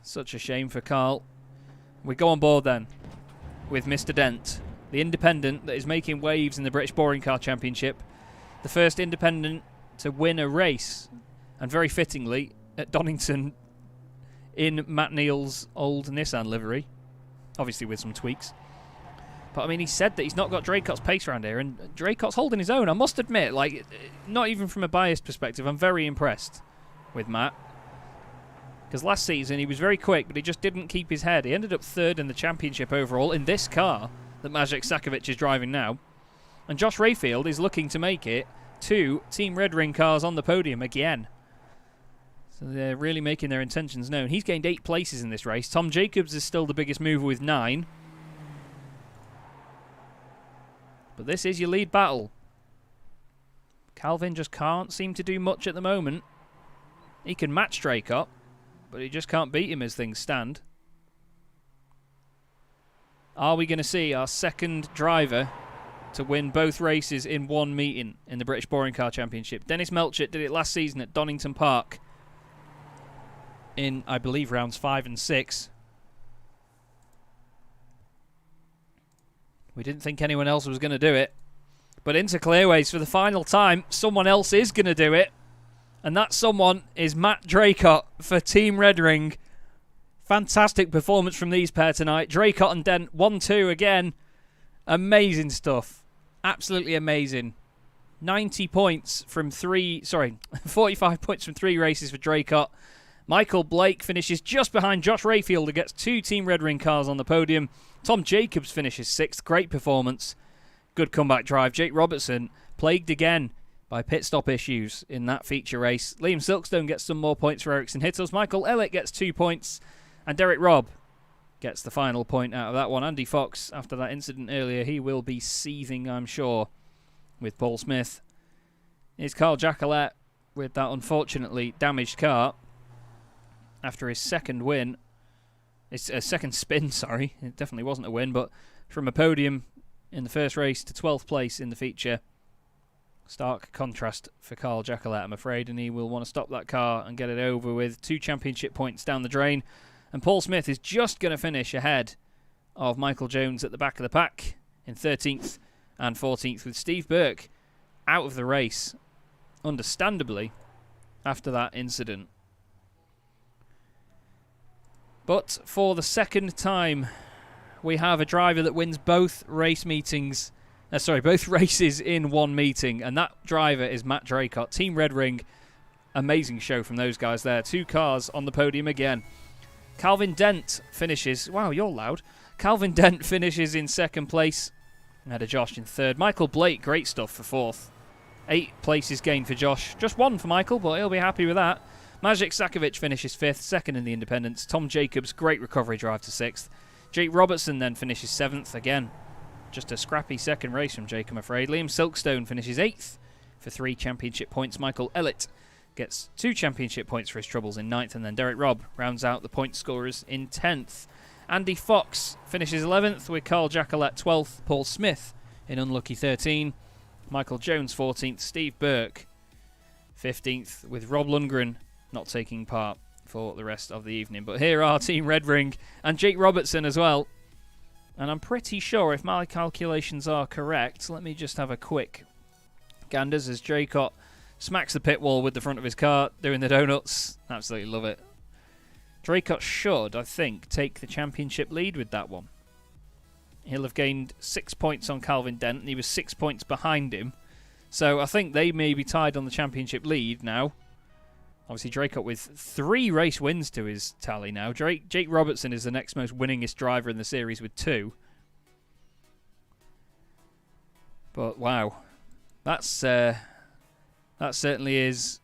Such a shame for Carl. We go on board then with Mr. Dent, the independent that is making waves in the British Boring Car Championship. The first independent to win a race, and very fittingly, at Donington in Matt Neal's old Nissan livery. Obviously with some tweaks. But I mean, he said that he's not got Draycott's pace around here, and Draycott's holding his own. I must admit, like, not even from a biased perspective, I'm very impressed with Matt. Because last season he was very quick, but he just didn't keep his head. He ended up 3rd in the championship overall in this car that Maciej Sakovic is driving now. And Josh Rayfield is looking to make it 2 Team Red Ring cars on the podium again. So they're really making their intentions known. He's gained 8 places in this race. Tom Jacobs is still the biggest mover with 9. But this is your lead battle. Calvin just can't seem to do much at the moment. He can match Draycott, but he just can't beat him as things stand. Are we going to see our second driver to win both races in one meeting in the British Boring Car Championship? Dennis Melchett did it last season at Donington Park in, I believe, rounds 5 and 6. We didn't think anyone else was going to do it. But into clearways for the final time, someone else is going to do it. And that someone is Matt Draycott for Team Red Ring. Fantastic performance from these pair tonight. Draycott and Dent 1-2 again. Amazing stuff. Absolutely amazing. 90 points from 45 points from 3 races for Draycott. Michael Blake finishes just behind Josh Rayfield, who gets 2 Team Red Ring cars on the podium. Tom Jacobs finishes 6th. Great performance. Good comeback drive. Jake Robertson plagued again by pit stop issues in that feature race. Liam Silkstone gets some more points for Ericsson Hittles. Michael Elliott gets 2 points. And Derek Robb gets the final point out of that one. Andy Fox, after that incident earlier, he will be seething, I'm sure, with Paul Smith. Here's Carl Jacquelette with that unfortunately damaged car after his second win. It's a second spin, sorry. It definitely wasn't a win, but from a podium in the first race to 12th place in the feature. Stark contrast for Carl Jacquelette, I'm afraid, and he will want to stop that car and get it over with. 2 championship points down the drain. And Paul Smith is just going to finish ahead of Michael Jones at the back of the pack in 13th and 14th, with Steve Burke out of the race, understandably, after that incident. But for the second time, we have a driver that wins both races in one meeting, and that driver is Matt Draycott. Team Red Ring, amazing show from those guys there. 2 cars on the podium again. Calvin Dent finishes... Wow, you're loud. Calvin Dent finishes in 2nd place. Ahead of Josh in 3rd. Michael Blake, great stuff for 4th. 8 places gained for Josh. Just 1 for Michael, but he'll be happy with that. Maciej Sakovic finishes 5th, 2nd in the independents. Tom Jacobs, great recovery drive to 6th. Jake Robertson then finishes 7th again. Just a scrappy second race from Jake, I'm afraid. Liam Silkstone finishes 8th for 3 championship points. Michael Elliott gets 2 championship points for his troubles in 9th. And then Derek Robb rounds out the point scorers in 10th. Andy Fox finishes 11th with Carl Jacquelette 12th. Paul Smith in unlucky 13. Michael Jones 14th. Steve Burke 15th, with Rob Lundgren not taking part for the rest of the evening. But here are Team Red Ring and Jake Robertson as well. And I'm pretty sure, if my calculations are correct, let me just have a quick ganders as Draycott smacks the pit wall with the front of his car, doing the donuts. Absolutely love it. Draycott should, I think, take the championship lead with that one. He'll have gained 6 points on Calvin Dent, and he was 6 points behind him. So I think they may be tied on the championship lead now. Obviously, Draycott with 3 race wins to his tally now. Jake Robertson is the next most winningest driver in the series with 2. But wow, that certainly is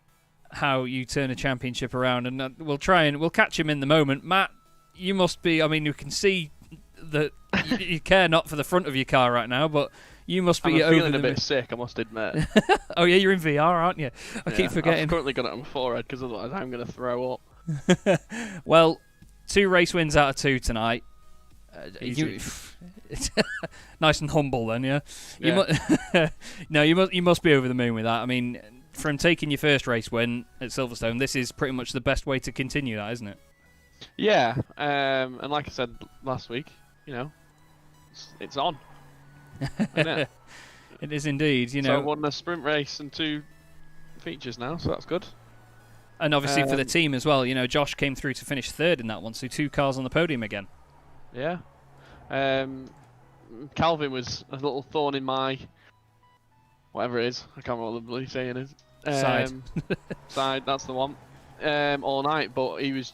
how you turn a championship around. And we'll catch him in the moment. Matt, you must be. I mean, you can see that you care not for the front of your car right now, but you must be I'm over feeling a bit sick, I must admit. Oh yeah, you're in VR, aren't you? I keep forgetting. I've currently got it on my forehead because otherwise I'm going to throw up. Well, 2 race wins out of 2 tonight. Nice and humble then, yeah. No, you must be over the moon with that. I mean, from taking your first race win at Silverstone, this is pretty much the best way to continue that, isn't it? Yeah, and like I said last week, it's on. Isn't it? It is indeed. So I won a sprint race and 2 features now, so that's good. And obviously for the team as well, Josh came through to finish 3rd in that one, so 2 cars on the podium again. Yeah. Calvin was a little thorn in my whatever it is. I can't remember what the bloody saying is. Side. Side, that's the one. All night, but he was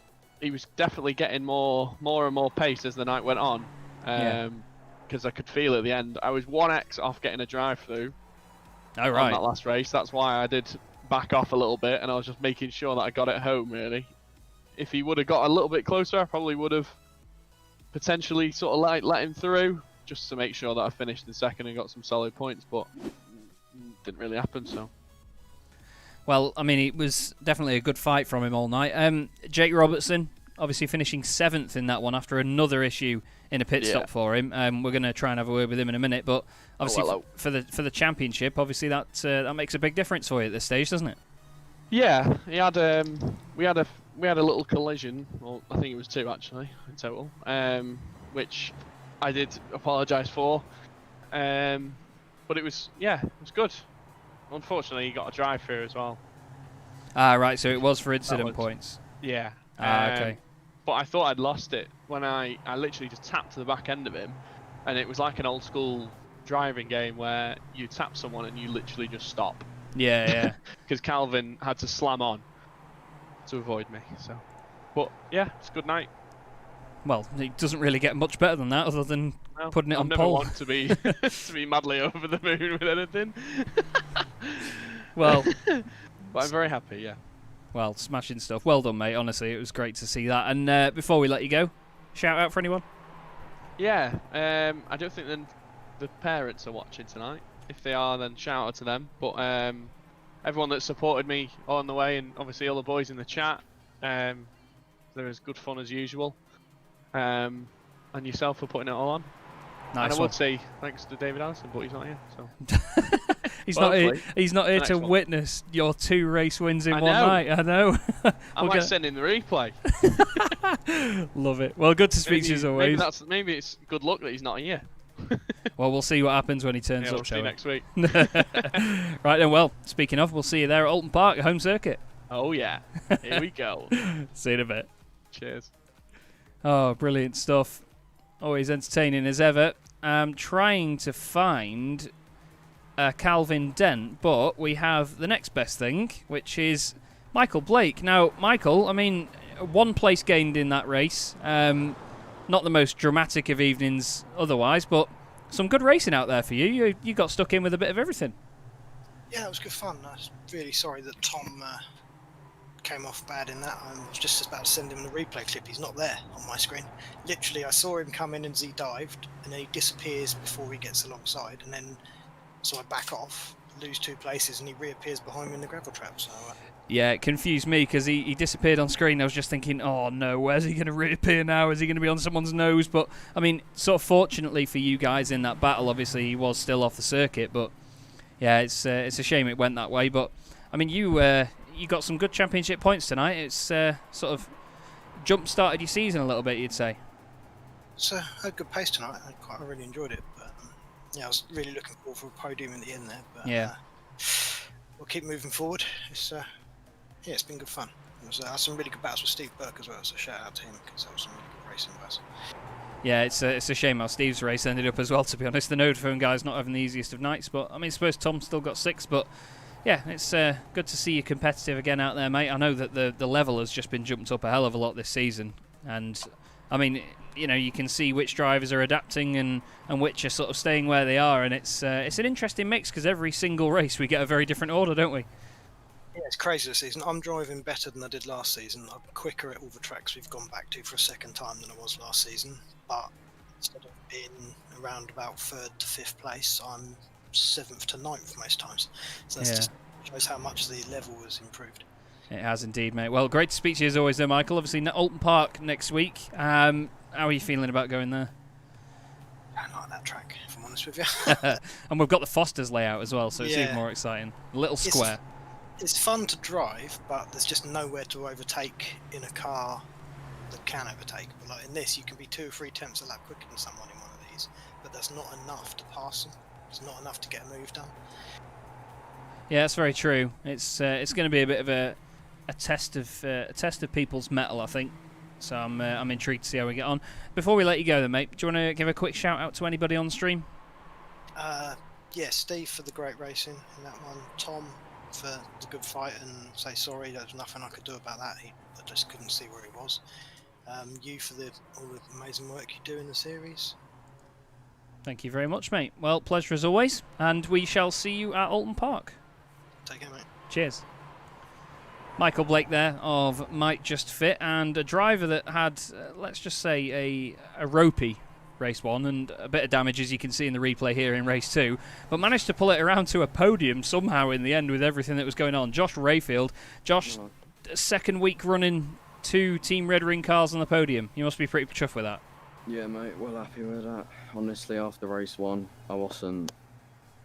definitely getting more and more pace as the night went on. Because I could feel at the end. I was 1x off getting a drive through. Oh, right. On that last race. That's why I did back off a little bit, and I was just making sure that I got it home. Really, if he would have got a little bit closer, I probably would have potentially sort of let him through, just to make sure that I finished in 2nd and got some solid points. But didn't really happen. So. Well, I mean, it was definitely a good fight from him all night. Jake Robertson, obviously finishing 7th in that one after another issue in a pit stop for him. We're going to try and have a word with him in a minute, but obviously for the championship, obviously that makes a big difference for you at this stage, doesn't it? Yeah, he had we had a little collision. Well, I think it was 2 actually in total, which I did apologise for. But it was good. Unfortunately, he got a drive through as well. Ah, right. So it was for incident points. Yeah. Okay. But I thought I'd lost it when I literally just tapped to the back end of him, and it was like an old school driving game where you tap someone and you literally just stop. Yeah. Because Calvin had to slam on to avoid me. So, but yeah, it's a good night. Well, it doesn't really get much better than that, other than putting it on pole. I never want to be to be madly over the moon with anything. Well, but I'm very happy. Yeah. Well, smashing stuff. Well done, mate. Honestly, it was great to see that. And before we let you go, shout out for anyone? Yeah. I don't think the parents are watching tonight. If they are, then shout out to them. But everyone that supported me on the way, and obviously all the boys in the chat, they're as good fun as usual. And yourself for putting it all on. Nice. And I would say thanks to David Allison, but he's not here. So he's not here to witness your 2 race wins in one night. I know. I might send in the replay. Love it. Well, good to speak to you as always. Maybe it's good luck that he's not here. Well, we'll see what happens when he turns up. We'll see you next week. Right then. Well, speaking of, we'll see you there at Alton Park, home circuit. Oh yeah. Here we go. See you in a bit. Cheers. Oh, brilliant stuff. Always entertaining as ever. I'm trying to find Calvin Dent, but we have the next best thing, which is Michael Blake. Now, Michael, I mean, 1 place gained in that race. Not the most dramatic of evenings otherwise, but some good racing out there for you. You got stuck in with a bit of everything. Yeah, it was good fun. I was really sorry that Tom came off bad in that. I was just about to send him the replay clip. He's not there on my screen. Literally, I saw him come in as he dived, and then he disappears before he gets alongside, and then so I back off, lose 2 places, and he reappears behind me in the gravel trap. So yeah, it confused me because he disappeared on screen. I was just thinking, oh no, where's he going to reappear now? Is he going to be on someone's nose? But I mean, sort of fortunately for you guys in that battle, obviously he was still off the circuit. But yeah, it's a shame it went that way. But I mean, you got some good championship points tonight. It's sort of jump-started your season a little bit, you'd say. So I had good pace tonight. I really enjoyed it. But yeah, I was really looking forward for a podium at the end there. But yeah, we'll keep moving forward. It's been good fun. I had some really good battles with Steve Burke as well, so shout out to him because that was some really good racing battles. Yeah, it's a shame how Steve's race ended up as well, to be honest. The Nodephone guy's not having the easiest of nights, but I mean, I suppose Tom's still got 6, but yeah, it's good to see you competitive again out there, mate. I know that the level has just been jumped up a hell of a lot this season, and I mean, you know, you can see which drivers are adapting and which are sort of staying where they are, and it's an interesting mix because every single race we get a very different order, don't we? Yeah, it's crazy this season. I'm driving better than I did last season. I'm quicker at all the tracks we've gone back to for a second time than I was last season. But instead of being around about 3rd to 5th place, I'm 7th to 9th most times. So that just shows how much the level has improved. It has indeed, mate. Well, great to speak to you as always, though, Michael. Obviously, Alton Park next week. How are you feeling about going there? I don't like that track, if I'm honest with you. And we've got the Foster's layout as well, so it's Yeah. even more exciting. A little square. It's fun to drive, but there's just nowhere to overtake in a car that can overtake. But like in this, you can be 2 or 3 tenths a lap quicker than someone in one of these, but that's not enough to pass them. It's not enough to get a move done. Yeah, that's very true. It's going to be a bit of a test of people's mettle, I think. So I'm intrigued to see how we get on. Before we let you go, then, mate, do you want to give a quick shout out to anybody on stream? Yeah, Steve for the great racing in that one. Tom for the good fight and say sorry. There was nothing I could do about that. I just couldn't see where he was. You for all the amazing work you do in the series. Thank you very much, mate. Well, pleasure as always, and we shall see you at Alton Park. Take care, mate. Cheers. Michael Blake there of Might Just Fit, and a driver that had, let's just say, a ropey race 1 and a bit of damage, as you can see in the replay here in race 2, but managed to pull it around to a podium somehow in the end with everything that was going on. Josh Rayfield. Josh, second week running 2 Team Red Ring cars on the podium. You must be pretty chuffed with that. Yeah, mate, well happy with that. Honestly, after race 1, I wasn't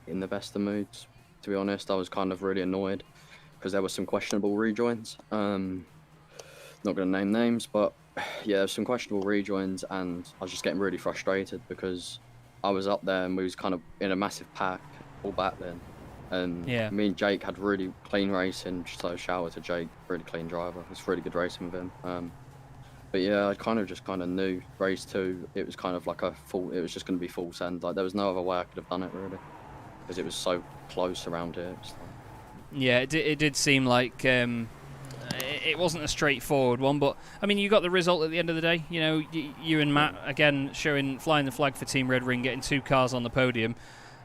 in the best of moods. To be honest, I was kind of really annoyed because there were some questionable rejoins. Not going to name names, but yeah, there was some questionable rejoins, and I was just getting really frustrated because I was up there and we was kind of in a massive pack all back then. And me and Jake had really clean racing, so shout out to Jake, really clean driver. It's really good racing with him. But yeah, I kind of knew race 2, it was kind of like it was just going to be full send. Like there was no other way I could have done it really, because it was so close around here. So. Yeah, it did seem like it wasn't a straightforward one, but I mean, you got the result at the end of the day. You know, you and Matt again flying the flag for Team Red Ring, getting 2 cars on the podium.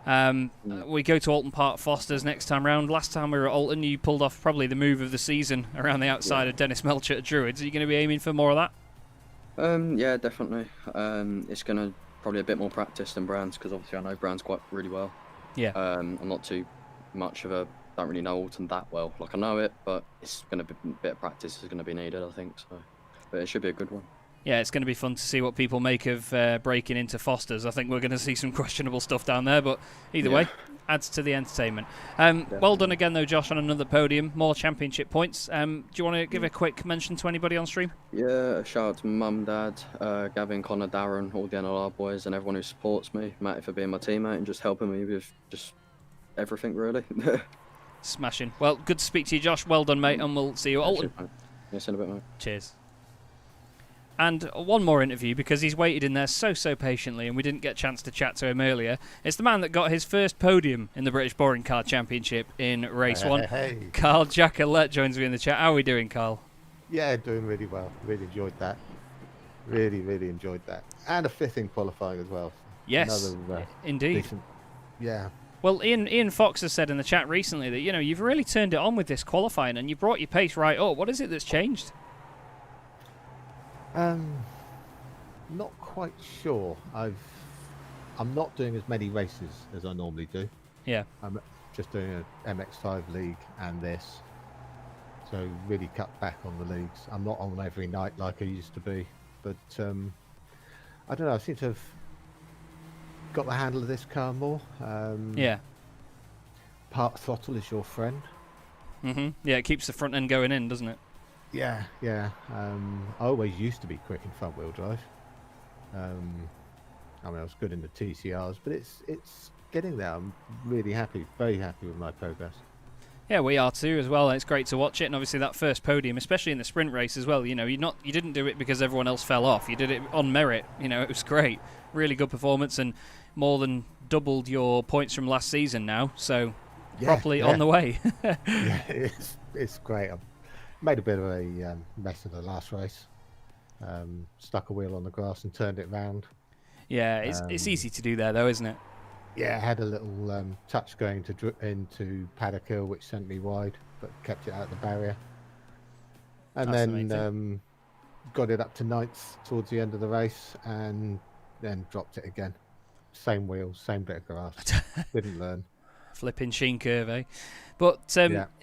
We go to Alton Park Foster's next time round. Last time we were at Alton, you pulled off probably the move of the season around the outside of Dennis Melcher at Druids. Are you going to be aiming for more of that? Yeah, definitely. It's going to probably a bit more practice than Brands, because obviously I know Brands quite really well. Yeah. I'm not too much of a, don't really know Alton that well. Like I know it, but it's going to be a bit of practice is going to be needed, I think. So, but it should be a good one. Yeah, it's going to be fun to see what people make of breaking into Foster's. I think we're going to see some questionable stuff down there, but either way, adds to the entertainment. Well done again, though, Josh, on another podium. More championship points. Do you want to give a quick mention to anybody on stream? Yeah, a shout out to Mum, Dad, Gavin, Connor, Darren, all the NLR boys, and everyone who supports me. Matty for being my teammate and just helping me with just everything, really. Smashing. Well, good to speak to you, Josh. Well done, mate, and we'll see you at Alton. Yeah, see you in a bit, mate. Cheers. And one more interview, because he's waited in there so patiently and we didn't get a chance to chat to him earlier. It's the man that got his first podium in the British Boring Car Championship in race 1. Hey. Carl Jackalette joins me in the chat. How are we doing, Carl? Yeah, doing really well. Really enjoyed that. Really enjoyed that. And a 5th in qualifying as well. Yes, another, indeed. Decent, yeah. Well, Ian Fox has said in the chat recently that, you know, you've really turned it on with this qualifying and you brought your pace right up. What is it that's changed? Not quite sure. I'm not doing as many races as I normally do. Yeah. I'm just doing an MX5 league and this, so really cut back on the leagues. I'm not on them every night like I used to be, but I don't know. I seem to have got the handle of this car more. Yeah. Part throttle is your friend. Yeah, it keeps the front end going in, doesn't it? Yeah. I always used to be quick in front wheel drive. I mean, I was good in the TCRs, but it's getting there. I'm really happy, very happy with my progress. Yeah, we are too as well. It's great to watch it, and obviously that first podium, especially in the sprint race as well. You know, you didn't do it because everyone else fell off. You did it on merit. You know, it was great, really good performance, and more than doubled your points from last season now. So properly on the way. Yeah, it's great. I made a bit of a mess of the last race. Stuck a wheel on the grass and turned it round. Yeah, it's easy to do there though, isn't it? Yeah, I had a little touch going into Paddock Hill, which sent me wide, but kept it out of the barrier. And That's the main then got it up to 9th towards the end of the race, and then dropped it again. Same wheels, same bit of grass. Didn't learn. Flipping sheen curve, eh? But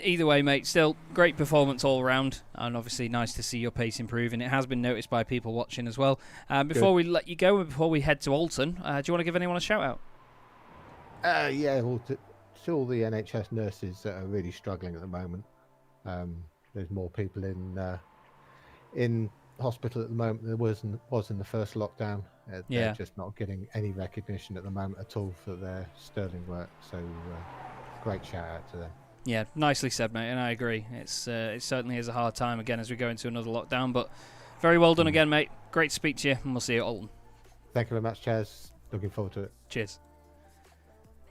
either way, mate, still great performance all round, and obviously nice to see your pace improving. It has been noticed by people watching as well. Before we let you go, and before we head to Alton, do you want to give anyone a shout out? Well, to all the NHS nurses that are really struggling at the moment. There's more people in hospital at the moment than there was in the first lockdown. They're just not getting any recognition at the moment at all for their sterling work. So great shout out to them. Yeah, nicely said, mate, and I agree. It certainly is a hard time again as we go into another lockdown, but very well done again, mate. Great to speak to you, and we'll see you at Alton. Thank you very much, Chaz. Looking forward to it. Cheers.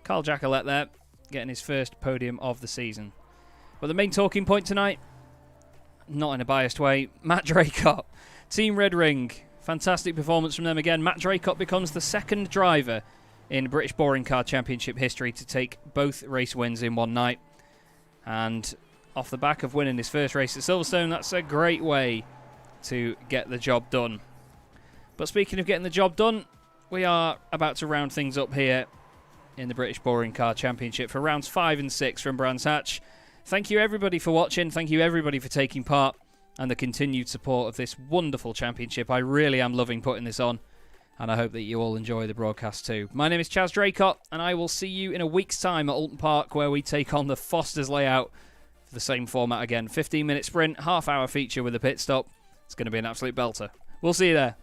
Carl Jackalette there, getting his first podium of the season. But the main talking point tonight, not in a biased way, Matt Draycott. Team Red Ring, fantastic performance from them again. Matt Draycott becomes the second driver in British Boring Car Championship history to take both race wins in one night. And off the back of winning his first race at Silverstone, that's a great way to get the job done. But speaking of getting the job done, we are about to round things up here in the British Boring Car Championship for rounds 5 and 6 from Brands Hatch. Thank you everybody for watching, thank you everybody for taking part and the continued support of this wonderful championship. I really am loving putting this on, and I hope that you all enjoy the broadcast too. My name is Chaz Draycott, and I will see you in a week's time at Alton Park, where we take on the Foster's layout for the same format again. 15-minute sprint, half-hour feature with a pit stop. It's going to be an absolute belter. We'll see you there.